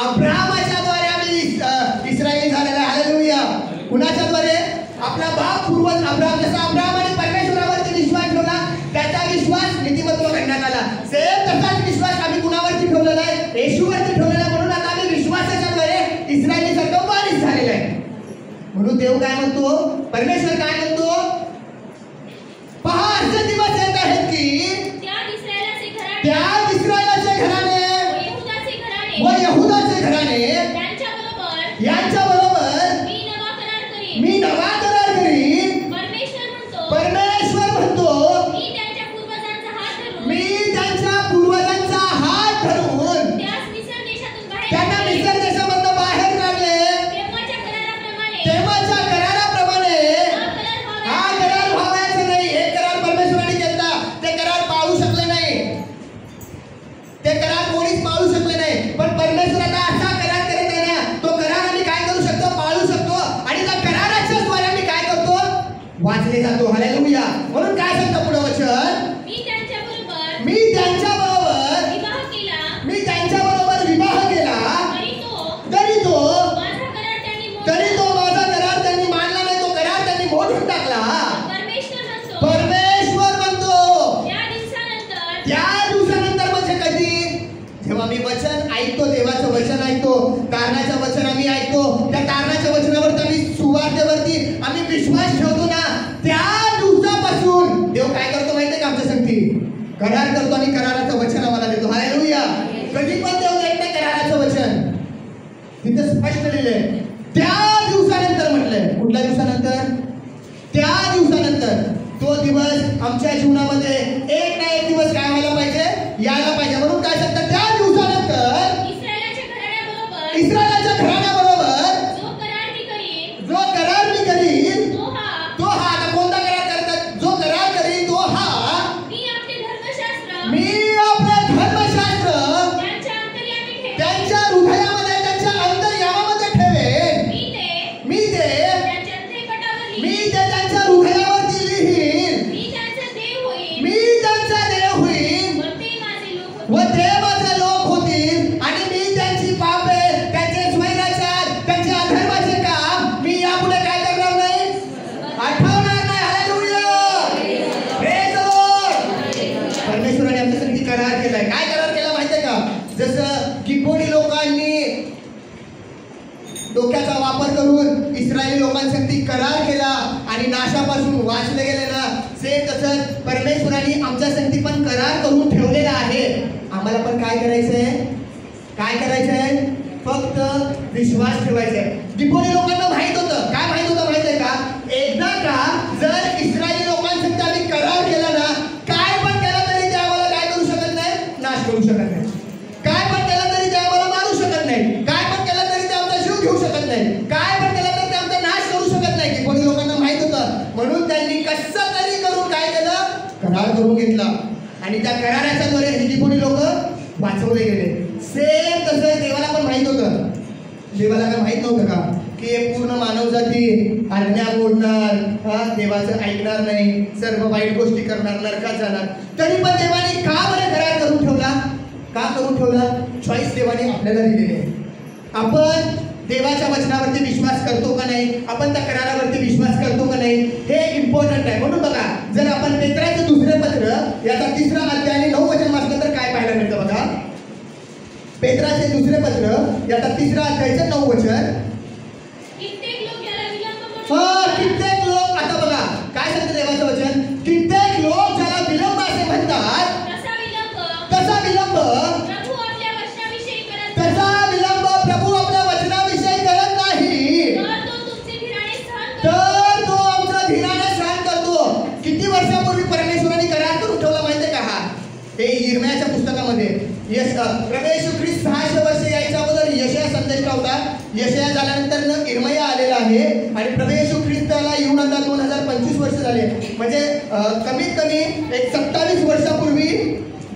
[SPEAKER 1] अब्राहमाच्या द्वारे आम्ही इस्रायली झालेला आहे. हालेलुया. कुणाच्या द्वारे? आपला बाप पूर्वज अब्राहम. जसा अब्राहमाने परमेश्वरावरती विश्वास ठेवला, त्याचा विश्वास नीतिमत्व घडण्यात आला. सेम तसाच विश्वास आम्ही कुणावरती ठेवलेला आहे? येशूवरती ठेवलेला. म्हणून आता आम्ही विश्वासाच्या द्वारे इस्रायली सारखं वारिस झालेला आहे. म्हणून देव काय म्हणतो? परमेश्वर काय म्हणतो? पहा असे दिवस येत आहेत की
[SPEAKER 2] त्या इस्रायलाचे
[SPEAKER 1] घराणे व यहुदा देवाचे घराणे
[SPEAKER 2] त्यांच्याबरोबर
[SPEAKER 1] यांच्या बरोबर
[SPEAKER 2] मी नवा करार करीन.
[SPEAKER 1] मी नवा करार करीन.
[SPEAKER 2] परमेश्वर म्हणतो,
[SPEAKER 1] परमेश्वर म्हणतो
[SPEAKER 2] मी त्यांच्या पूर्वजांचा हात धरून
[SPEAKER 1] मी त्यांच्या पूर्वजांचा हात धरून
[SPEAKER 2] त्यास मिस्र देशातून बाहेर
[SPEAKER 1] त्यांना
[SPEAKER 2] काढले.
[SPEAKER 1] मिस्र देशामधून बाहेर काढले.
[SPEAKER 2] तेव्हाच्या कराराप्रमाणे
[SPEAKER 1] तेव्हाच्या कराराप्रमाणे
[SPEAKER 2] हा करार
[SPEAKER 1] हा करार व्हावायचा नाही. हे करार परमेश्वराने केला. ते करार पाळू शकले नाही. ते करार कोणीच पाळू शकले नाही. पण परमेश्वर आता असा करार करत आहे ना, तो करार आम्ही काय करू शकतो? पाळू शकतो. आणि त्या कराराच्या द्वारे आम्ही काय करतो? वाचले जातो. हालेलुया. म्हणून काय सांगतं पुढे वचन?
[SPEAKER 2] मी त्यांच्याबरोबर
[SPEAKER 1] मी त्यांच्याबरोबर
[SPEAKER 2] विवाह केला,
[SPEAKER 1] मी त्यांच्याबरोबर विवाह केला.
[SPEAKER 2] तरी तो
[SPEAKER 1] माझा
[SPEAKER 2] माझा करार त्यांनी मोडला.
[SPEAKER 1] करार त्यांनी मानला नाही. तो करार त्यांनी मोडून टाकला.
[SPEAKER 2] परमेश्वर
[SPEAKER 1] परमेश्वर
[SPEAKER 2] म्हणतो,
[SPEAKER 1] म्हणतो
[SPEAKER 2] त्या दिवसानंतर
[SPEAKER 1] त्या दिवसानंतर म्हणजे कधी? जेव्हा मी वचन ऐकतो, देवाचं वचन ऐकतो, तारणाचं वचन आम्ही ऐकतो, त्या तारणाच्या वचनावरती आम्ही सुवार्तेवरती आम्ही विश्वास ठेवतो ना, त्या दिवसापासून देव काय करतो माहितीये का? आमच्या संगती करार करतो आणि कराराचं वचन आम्हाला देतो. हालेलुया. कधी पण देव देत नाही कराराचं वचन. तिथे स्पष्ट लिहिलंय त्या दिवसानंतर म्हटलंय. कुठल्या दिवसानंतर? त्या दिवसानंतर. तो दिवस आमच्या जीवनामध्ये एक ना एक दिवस काय व्हायला पाहिजे? यायला पाहिजे. म्हणून काय सांगतात? त्या दिवसानंतर इस्रायलाच्या घराण्याबरोबर
[SPEAKER 2] जो करार मी करीन,
[SPEAKER 1] जो करार मी करीन,
[SPEAKER 2] तो
[SPEAKER 1] तो हा. आता कोणता करार करतात? जो करार करीन तो हा.
[SPEAKER 2] मी आपले धर्मशास्त्र
[SPEAKER 1] मी आपले धर्मशास्त्र
[SPEAKER 2] त्यांच्या अंतर्यामी ठेवेन.
[SPEAKER 1] त्यांच्या हृदयामध्ये, त्यांच्या अंतर्यामामध्ये ठेवेन.
[SPEAKER 2] मी
[SPEAKER 1] मी ते
[SPEAKER 2] त्यांच्या हृदयपटावर
[SPEAKER 1] मी
[SPEAKER 2] लिहीन.
[SPEAKER 1] ते त्यांच्या हृदयावरती लिहीन.
[SPEAKER 2] मी त्यांचा देव होईन.
[SPEAKER 1] मी त्यांचा देव होईन
[SPEAKER 2] व ते
[SPEAKER 1] व ते
[SPEAKER 2] माझे लोक होतील.
[SPEAKER 1] माझे लोक होतील. आणि मी त्यांची पापे, त्यांचे स्वैराचार, त्यांचे अधर्माचे काम मी यापुढे काय करणार नाही? आठवणार नाही. हालेलुया. Praise the Lord. परमेश्वराने आमच्यासाठी करार केलाय. काय करार केला माहितीये का? जसं गिबोनी लोकांनी डोक्याचा वापर करून इस्रायली लोकांसाठी करार केला आणि नाशापासून वाचले गेले ना, सेम तसंच परमेश्वराने आमच्यासाठी पण करार करून ठेवलेला आहे. आम्हाला पण काय करायचंय? काय करायचंय? फक्त विश्वास ठेवायचा आहे. गिबोनी लोकांना माहित होतं. काय माहित होतं माहितीये का? एकदा का जर इस्रायली लोकांसाठी आम्ही करार केला ना, काय पण केलं तरी ते आम्हाला काय करू शकत नाही? नाश करू शकत नाही. काय पण केलं तरी ते आम्हाला मारू शकत नाही. काय पण केलं तरी ते आमचा जीव घेऊ शकत नाही. काय पण केलं तर ते आमचा नाश करू शकत नाही. गिबोनी लोकांना माहित होतं. म्हणून त्यांनी कसं तरी करून काय केलं? करार करून घेतला. आणि त्या कराराच्या द्वारे हे गिबोनी लोक वाचवले गेले. सेम तसं देवाला पण माहित होतं. देवाला काय माहित नव्हतं का की हे पूर्ण मानवजाती आज्ञा मोडणार, देवाचं ऐकणार नाही, सर्व वाईट गोष्टी करणार, नरकात जाणार. तरी पण देवाने का बरं करार करून ठेवला? का करून ठेवला? चॉईस देवाने आपल्याला दिलेली आहे. आपण देवाच्या वचनावरती विश्वास करतो का नाही? आपण त्या करारावरती विश्वास करतो का नाही? हे इम्पॉर्टंट आहे. म्हणून बघा, जर आपण पेत्राचं दुसरे पत्र याचा 3रा अध्याय आणि 9 वचन वाचलं तर काय पाहायला मिळतं बघा. पेत्राचे दुसरे पत्र याचा 3रा अध्यायाचं 9 वचन.
[SPEAKER 2] कित्येक लोक याला विलंब म्हणून
[SPEAKER 1] कित्येक लोक, आता बघा काय सांगतं देवाचं वचन. कित्येक लोक ज्याला विलंब असे म्हणतात,
[SPEAKER 2] तसा
[SPEAKER 1] विलंब
[SPEAKER 2] प्रभू आपल्या वचनाविषयी करत
[SPEAKER 1] तसा विलंब प्रभू आपल्या वचनाविषयी करत नाही.
[SPEAKER 2] तर तो तुमचे धीराने सहन करतो.
[SPEAKER 1] तर तो आमचा धीराने सहन करतो. किती वर्षापूर्वी परमेश्वराने करार करून ठेवला माहितीये का? हा हे यिर्मयाच्या पुस्तकामध्ये प्रभू येशू ख्रिस्त 600 वर्ष यायच्या अगोदर यशया संदेश होता. यशया झाल्यानंतर यिर्मया आलेला आहे आणि प्रभू येशू ख्रिस्ताला येऊन आता 2025 वर्ष झाले. म्हणजे कमीत कमी एक 27 वर्षापूर्वी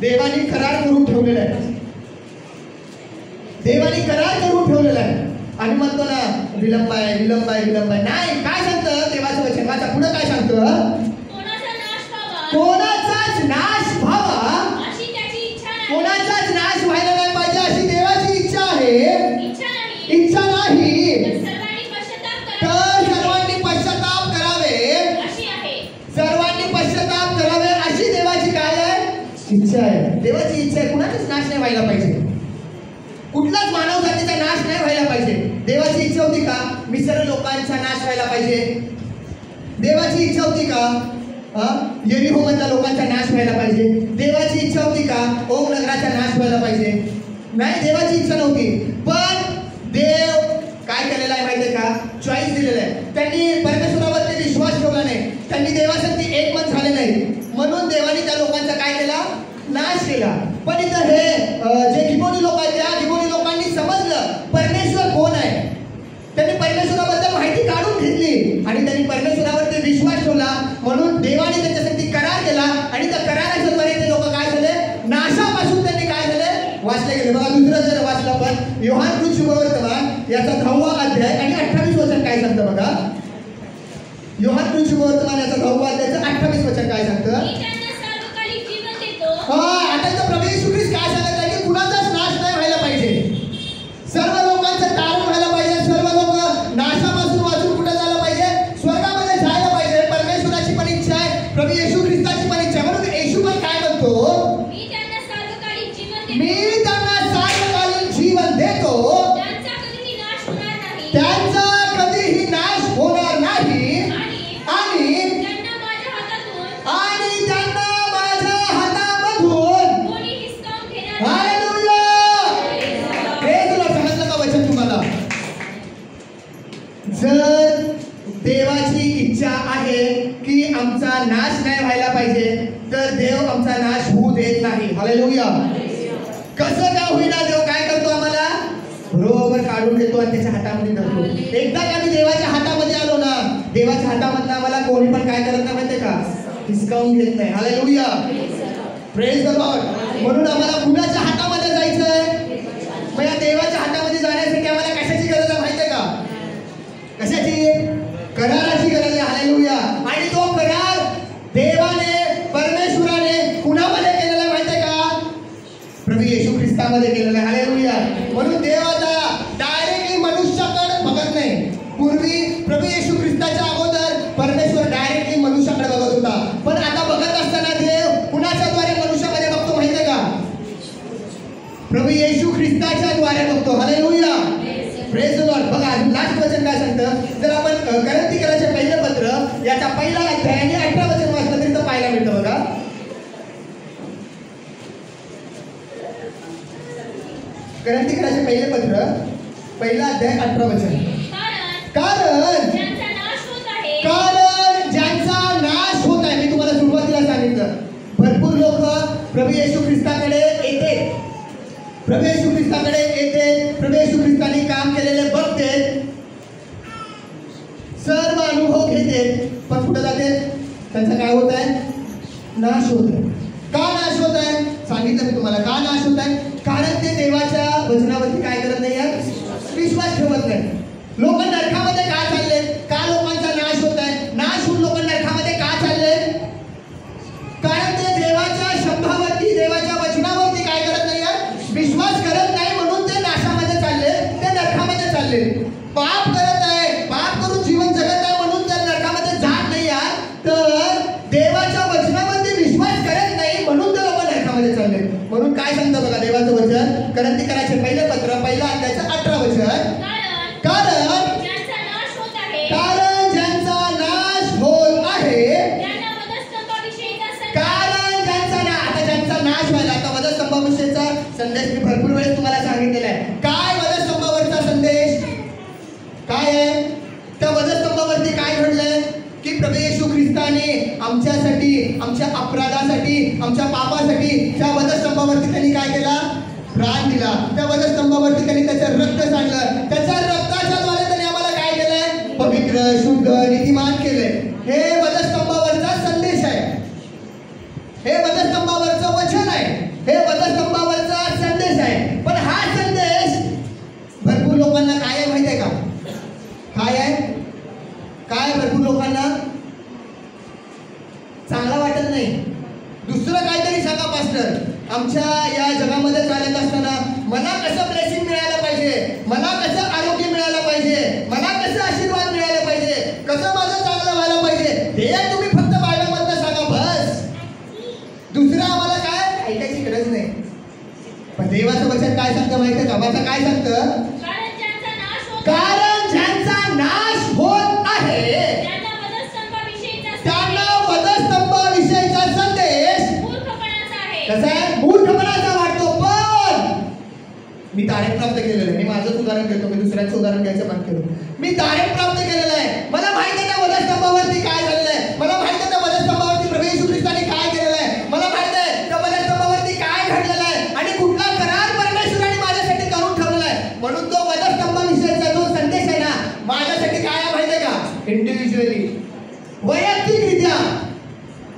[SPEAKER 1] देवाने करार करून ठेवलेला आहे. देवाने करार करून ठेवलेला आहे. आम्ही म्हणतो ना विलंब आहे, विलंब आहे, विलंब आहे. नाही, काय सांगतं देवाचं वचन? वाचा पुढे काय सांगतं? कोणाचाच नाश व्हावा
[SPEAKER 2] अशी त्याची इच्छा नाही.
[SPEAKER 1] कोणाचाच नाश व्हायला नाही पाहिजे अशी देवाची इच्छा आहे.
[SPEAKER 2] इच्छा नाही.
[SPEAKER 1] तर सर्वांनी पश्चाताप करावे
[SPEAKER 2] अशी आहे.
[SPEAKER 1] सर्वांनी पश्चाताप करावे अशी देवाची काय आहे? इच्छा आहे. देवाची इच्छा आहे. कुणाचाच नाश नाही व्हायला पाहिजे. कुठलाच मानव जातीचा नाश नाही व्हायला पाहिजे. देवाची इच्छा होती का मिसर लोकांचा नाश व्हायला पाहिजे? देवाची इच्छा होती का यरीहो मधल्या लोकांचा नाश व्हायला पाहिजे? देवाची इच्छा होती का ओम नगराचा नाश व्हायला पाहिजे? नाही, देवाची इच्छा नव्हती. पण देव काय केलेलं आहे माहितीये का? चॉईस दिलेलं आहे. त्यांनी परमेश्वरावरती विश्वास ठेवला नाही, त्यांनी देवासाठी एकमत झाले नाही, म्हणून देवाने त्या लोकांचा काय केला? नाश केला. पण इथं हे जे गिबोनी लोक आहेत, त्या गिबोनी लोकांनी समजलं परमेश्वर कोण आहे. त्यांनी परमेश्वराबद्दल माहिती काढून घेतली आणि त्यांनी परमेश्वरावरती विश्वास ठेवला, म्हणून देवाने त्यांच्यासाठी करार केला आणि त्या कराराच्या द्वारे ते लोक काय झाले? नाशापासून त्यांनी काय झाले? वाचले गेले. बघा, दुसरं जर वाचलं आपण योहान शुभवर्तमान याचा 10वा अध्याय आणि 28 वचन काय सांगतं बघा. योहान शुभवर्तमान याचा 10वा अध्यायाचं 28 वचन काय सांगतं? आता इथं प्रभू येशू ख्रिस्त काय सांगत आहे की कुणाचाच नाश नाही व्हायला पाहिजे, सर्व लोकांचं तारण व्हायला पाहिजे, सर्व लोक नाशापासून वाचून कुठे जायला पाहिजे? स्वर्गामध्ये जायला पाहिजे. परमेश्वराची पण इच्छा आहे, प्रभू येशू ख्रिस्ताची पण इच्छा आहे. म्हणून येशू पण काय म्हणतो? मी त्यांना सार्वकालीन जीवन देतो, त्यांचा कधीही नाश होणार नाही आणि त्यांना माझ्या हातामधून हालेलुया. हे तुला समजलं का वचन तुम्हाला? जर देवाची इच्छा आहे की आमचा नाश नाही व्हायला पाहिजे, तर देव आमचा नाश होऊ देत नाही. हालेलुया. कसं का होईना देव काय करतो? आम्हाला बरोबर काढून घेतो आणि त्याच्या हातामध्ये धरतो. एकदा आम्ही देवाच्या हातामध्ये आलो ना, देवाच्या हातामधनं आम्हाला कोणी पण काय करत नाही माहितीये का? हिसकावून घेत नाही. हालेलुया. Praise the Lord. म्हणून आम्हाला कुणाच्या हातामध्ये जायचंय? मग या देवाच्या हातामध्ये जाण्यासाठी आम्हाला कशाची गरज आहे माहितीये का? कशाची? कराराची गरज आहे. हालेलुया. आणि तो करार देवाने, परमेश्वराने कुणामध्ये केलेला आहे माहितीये का? प्रभू येशू ख्रिस्तामध्ये केलेला आहे. हालेलुया. म्हणून देव आता डायरेक्टली मनुष्याकडे बघत नाही. पूर्वी प्रभू येशू ख्रिस्ताच्या अगोदर परमेश्वर डायरेक्टली मनुष्याकडे बघत होता, पण आता बघत असताना देव कुणाच्या द्वारे मनुष्यामध्ये बघतो माहितीये का? प्रभू येशू ख्रिस्ताच्या द्वारे बघतो. हालेलुया. Praise the Lord. बघा, अजून लास्ट वचन काय सांगतं? जर आपण करंथीकराचे पहिलं पत्र याचा पहिला अध्याय आणि 18 वचन वाचलं तरी तर पाहायला मिळतं बघा. करंथीकराचे पहिले पत्र पहिला अध्याय 18 वचन. कारण ज्यांचा नाश होत आहे, मी तुम्हाला सुरुवातीला सांगितलं, भरपूर लोक प्रभू येशू ख्रिस्ताकडे येते, प्रभू येशू ख्रिस्ताकडे येते, प्रभू येशू ख्रिस्ताने काम केलेले बघते, सर्व अनुभव घेते, पण कुठे जाते? त्यांचा काय होत आहे? नाश होत आहे. का नाश होत आहे? सांगितलं मी तुम्हाला का नाश होत आहे. कारण ते देवाच्या वचनावरती काय करत नाही आहेत? विश्वास ठेवत नाही. लोक नरकामध्ये का चालले? का लोकांचा नाश होत आहे? नाश होऊन लोक नरकामध्ये का चालले? कारण ते देवाच्या शब्दावरती, देवाच्या वचनावरती काय करत नाही आहेत? विश्वास करत नाही, म्हणून ते नाशामध्ये चालले, ते नरकामध्ये चालले. पाप करत आहे, पाप करून जीवन जगत आहे, म्हणून जर नरकामध्ये जात नाही आहे, तर देवाच्या वचनावरती विश्वास करत नाही, म्हणून ते लोक नरकामध्ये चालले. म्हणून काय सांगतं बघा देवाचं वचन, करंथीकराचे पहिलं पत्र पहिला अध्यायाचं 18 वचन. कारण ज्यांचा नाश होत आहे, कारण ज्यांचा नाश व्हायला. आता वधस्तंभाविषयीचा संदेश मी भरपूर वेळेस तुम्हाला सांगितलेला आहे. काय वधस्तंभावरचा संदेश काय आहे? त्या वधस्तंभावरती काय घडलंय की प्रभू येशू ख्रिस्ताने आमच्यासाठी, आमच्या अपराधासाठी, आमच्या पापासाठी त्या वधस्तंभावरती त्यांनी काय केला? प्राण दिला. त्या वधस्तंभावरती त्यांनी त्याचं रक्त सांडलं. त्याच्या रक्ताच्या द्वारे त्यांनी आम्हाला काय केलंय? पवित्र, शुद्ध, नीतिमान केलंय. हे वधस्तंभावरचा संदेश आहे, हे वधस्तंभावरचं वचन आहे, हे वधस्तंभावरचा संदेश आहे. पण हा संदेश भरपूर लोकांना काय आहे माहिती आहे का? काय आहे? काय भरपूर लोकांना चांगला वाटत नाही. दुसरं काहीतरी सांगा पास्टर. आमच्या या जगामध्ये चालत असताना मला कसं ब्लेसिंग मिळायला पाहिजे, मला कसं आरोग्य मिळायला पाहिजे, मला कसं आशीर्वाद मिळायला पाहिजे, कसं माझं चांगलं व्हायला पाहिजे, हे तुम्ही फक्त बायबलमधनं सांगा बस. दुसरं आम्हाला काय ऐकायची गरज नाही. पण देवाचं वचन काय सांगतं माहिती का? माझं काय सांगतं? कारण ज्यांचा नाश होत आहे त्यांना वधस्तंभाविषयीचा संदेश कसा आहे? मूर्खपणाचा वाटतो. पण प्राप्त केलेलं आहे. मी माझंच उदाहरण घेतो, मी दुसऱ्याचं उदाहरण घ्यायचं बंद केलं. मी तारण प्राप्त केलेलं आहे. मला माहिती आहे त्या वधस्तंभावरती काय झालेलं आहे. मला माहिती आहे त्या वधस्तंभावरती प्रभू येशू ख्रिस्ताने काय केलेलं आहे. मला माहिती आहे त्या वधस्तंभावरती काय घडलेलं आहे आणि कुठला करार परमेश्वराने माझ्यासाठी करून ठेवलेला आहे. म्हणून तो वधस्तंभाविषयीचा जो संदेश आहे ना, माझ्यासाठी काय आहे माहिती आहे का? इंडिव्हिज्युअली, वैयक्तिकरित्या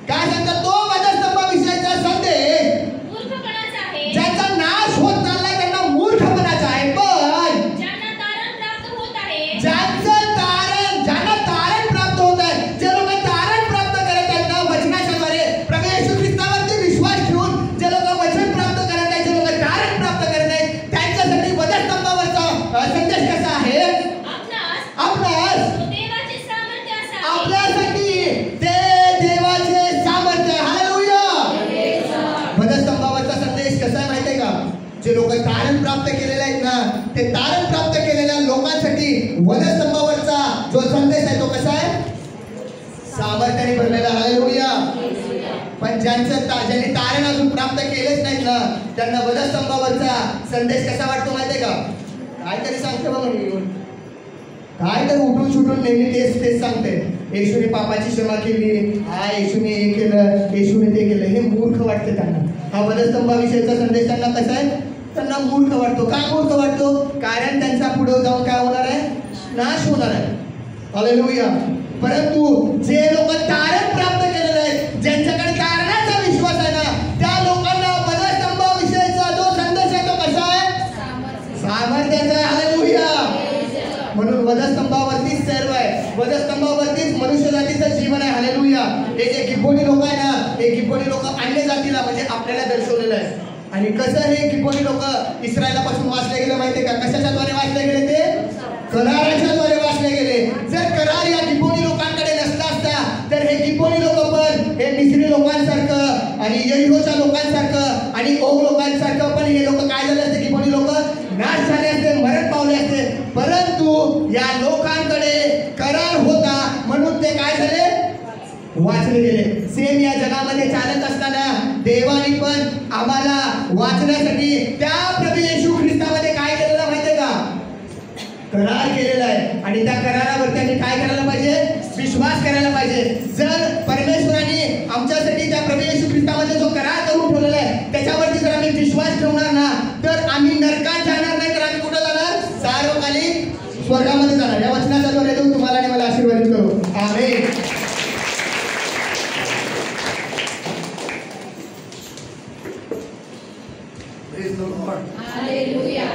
[SPEAKER 1] काय सांगतात, तो वधस्तंभाविषयीचा संदेश
[SPEAKER 2] मूर्खपणाचा आहे.
[SPEAKER 1] ज्यांचा नाश होत चाललाय त्यांना मूर्खपणाचा आहे. पण
[SPEAKER 2] ज्यांना तारण प्राप्त होत आहे.
[SPEAKER 1] ज्यांना तारण प्राप्त होत आहे, जे लोक तारण प्राप्त करत आहेत ना वचनाच्या द्वारे, प्रभू येशू ख्रिस्तावरती विश्वास ठेवून जे लोक वचन प्राप्त करत आहेत, जे लोक तारण प्राप्त करत आहेत, त्यांच्यासाठी वधस्तंभावरचा संदेश कसा आहे? आपणास
[SPEAKER 2] तो देवाचे सामर्थ्य असा आहे.
[SPEAKER 1] आपल्यासाठी ते देवाचे सामर्थ्य. हालेलुया. वधस्तंभावरचा संदेश कसा आहे माहिती आहे का? जे लोक तारण प्राप्त केलेले आहेत ना, ते तारण प्राप्त केलेल्या लोकांसाठी वधस्तंभावरचा जो संदेश आहे तो कसा आहे? सामर्थ्याने भरलेला. हालेलुया. पण ज्यांनी तारण अजून प्राप्त केलेच नाहीत ना, त्यांना वधस्तंभावरचा संदेश कसा वाटतो माहिती आहे का? काहीतरी सांगते बघ, काय तर उठून सुटून नेहमी तेच सांगते. येशूने पापाची क्षमा केली, हा येशूने हे केलं, येशूने ते केलं. हे मूर्ख वाटते त्यांना. हा वधस्तंभाविषयीचा संदेश त्यांना कसा आहे? त्यांना मूर्ख वाटतो. का मूर्ख वाटतो? कारण त्यांचा पुढे जाऊन काय होणार आहे? नाश होणार आहे. हालेलुया. परंतु जे लोक तारण प्राप्त केलेले आहेत, ज्यांच्याकडे तारणाचा विश्वास आहे ना, त्या लोकांना वधस्तंभाविषयीचा जो संदेश आहे तो कसा आहे? सामर्थ्याचा आहे. हालेलुया. म्हणून वधस्तंभावरतीच सर्व आहे. वधस्तंभावरतीच मनुष्य जातीचं जीवन आहे. हालेलुया. हे जे गिबोनी लोक आहे ना, हे गिबोनी लोक अन्य जातीला म्हणजे आपल्याला दर्शवलेलं आहे. आणि कसं हे गिबोनी लोक इस्रायलापासून वाचले गेले माहितीये का? कशाच्या द्वारे वाचले गेले? ते कराराच्या द्वारे वाचले गेले. जर करार या गिबोनी लोकांकडे नसला असता तर हे गिबोनी लोक पण हे मिस्री लोकांसारखं आणि यरीहोच्या लोकांसारखं आणि ओग लोकांसारखं पण हे लोक काय झाले असते? गिबोनी लोक नाश झाले असते, मरण पावले असते. परंतु या लोकांकडे करार होता म्हणून ते काय झाले? वाचले गेले. सेम या जगामध्ये चालत असताना देवाने पण आम्हाला वाचण्यासाठी त्या प्रभू येशू ख्रिस्तामध्ये काय केलेलं माहितीये का? करार केलेला आहे. आणि त्या करारावर त्यांनी काय करायला पाहिजे? विश्वास करायला पाहिजे. जर परमेश्वराने आमच्यासाठी त्या प्रभू येशू ख्रिस्तामध्ये जो करार करून ठेवलेला आहे त्याच्यावरती जर आम्ही विश्वास ठेवणार ना, तर आम्ही नरकात जाणार नाही, तर आम्ही कुठं जाणार? सार्वकालिक स्वर्गामध्ये जाणार. या वचनाचा द्वारे तुम्हाला आणि मला आशीर्वादित करू. आमेन.
[SPEAKER 3] Praise the Lord.
[SPEAKER 2] हालेलुया.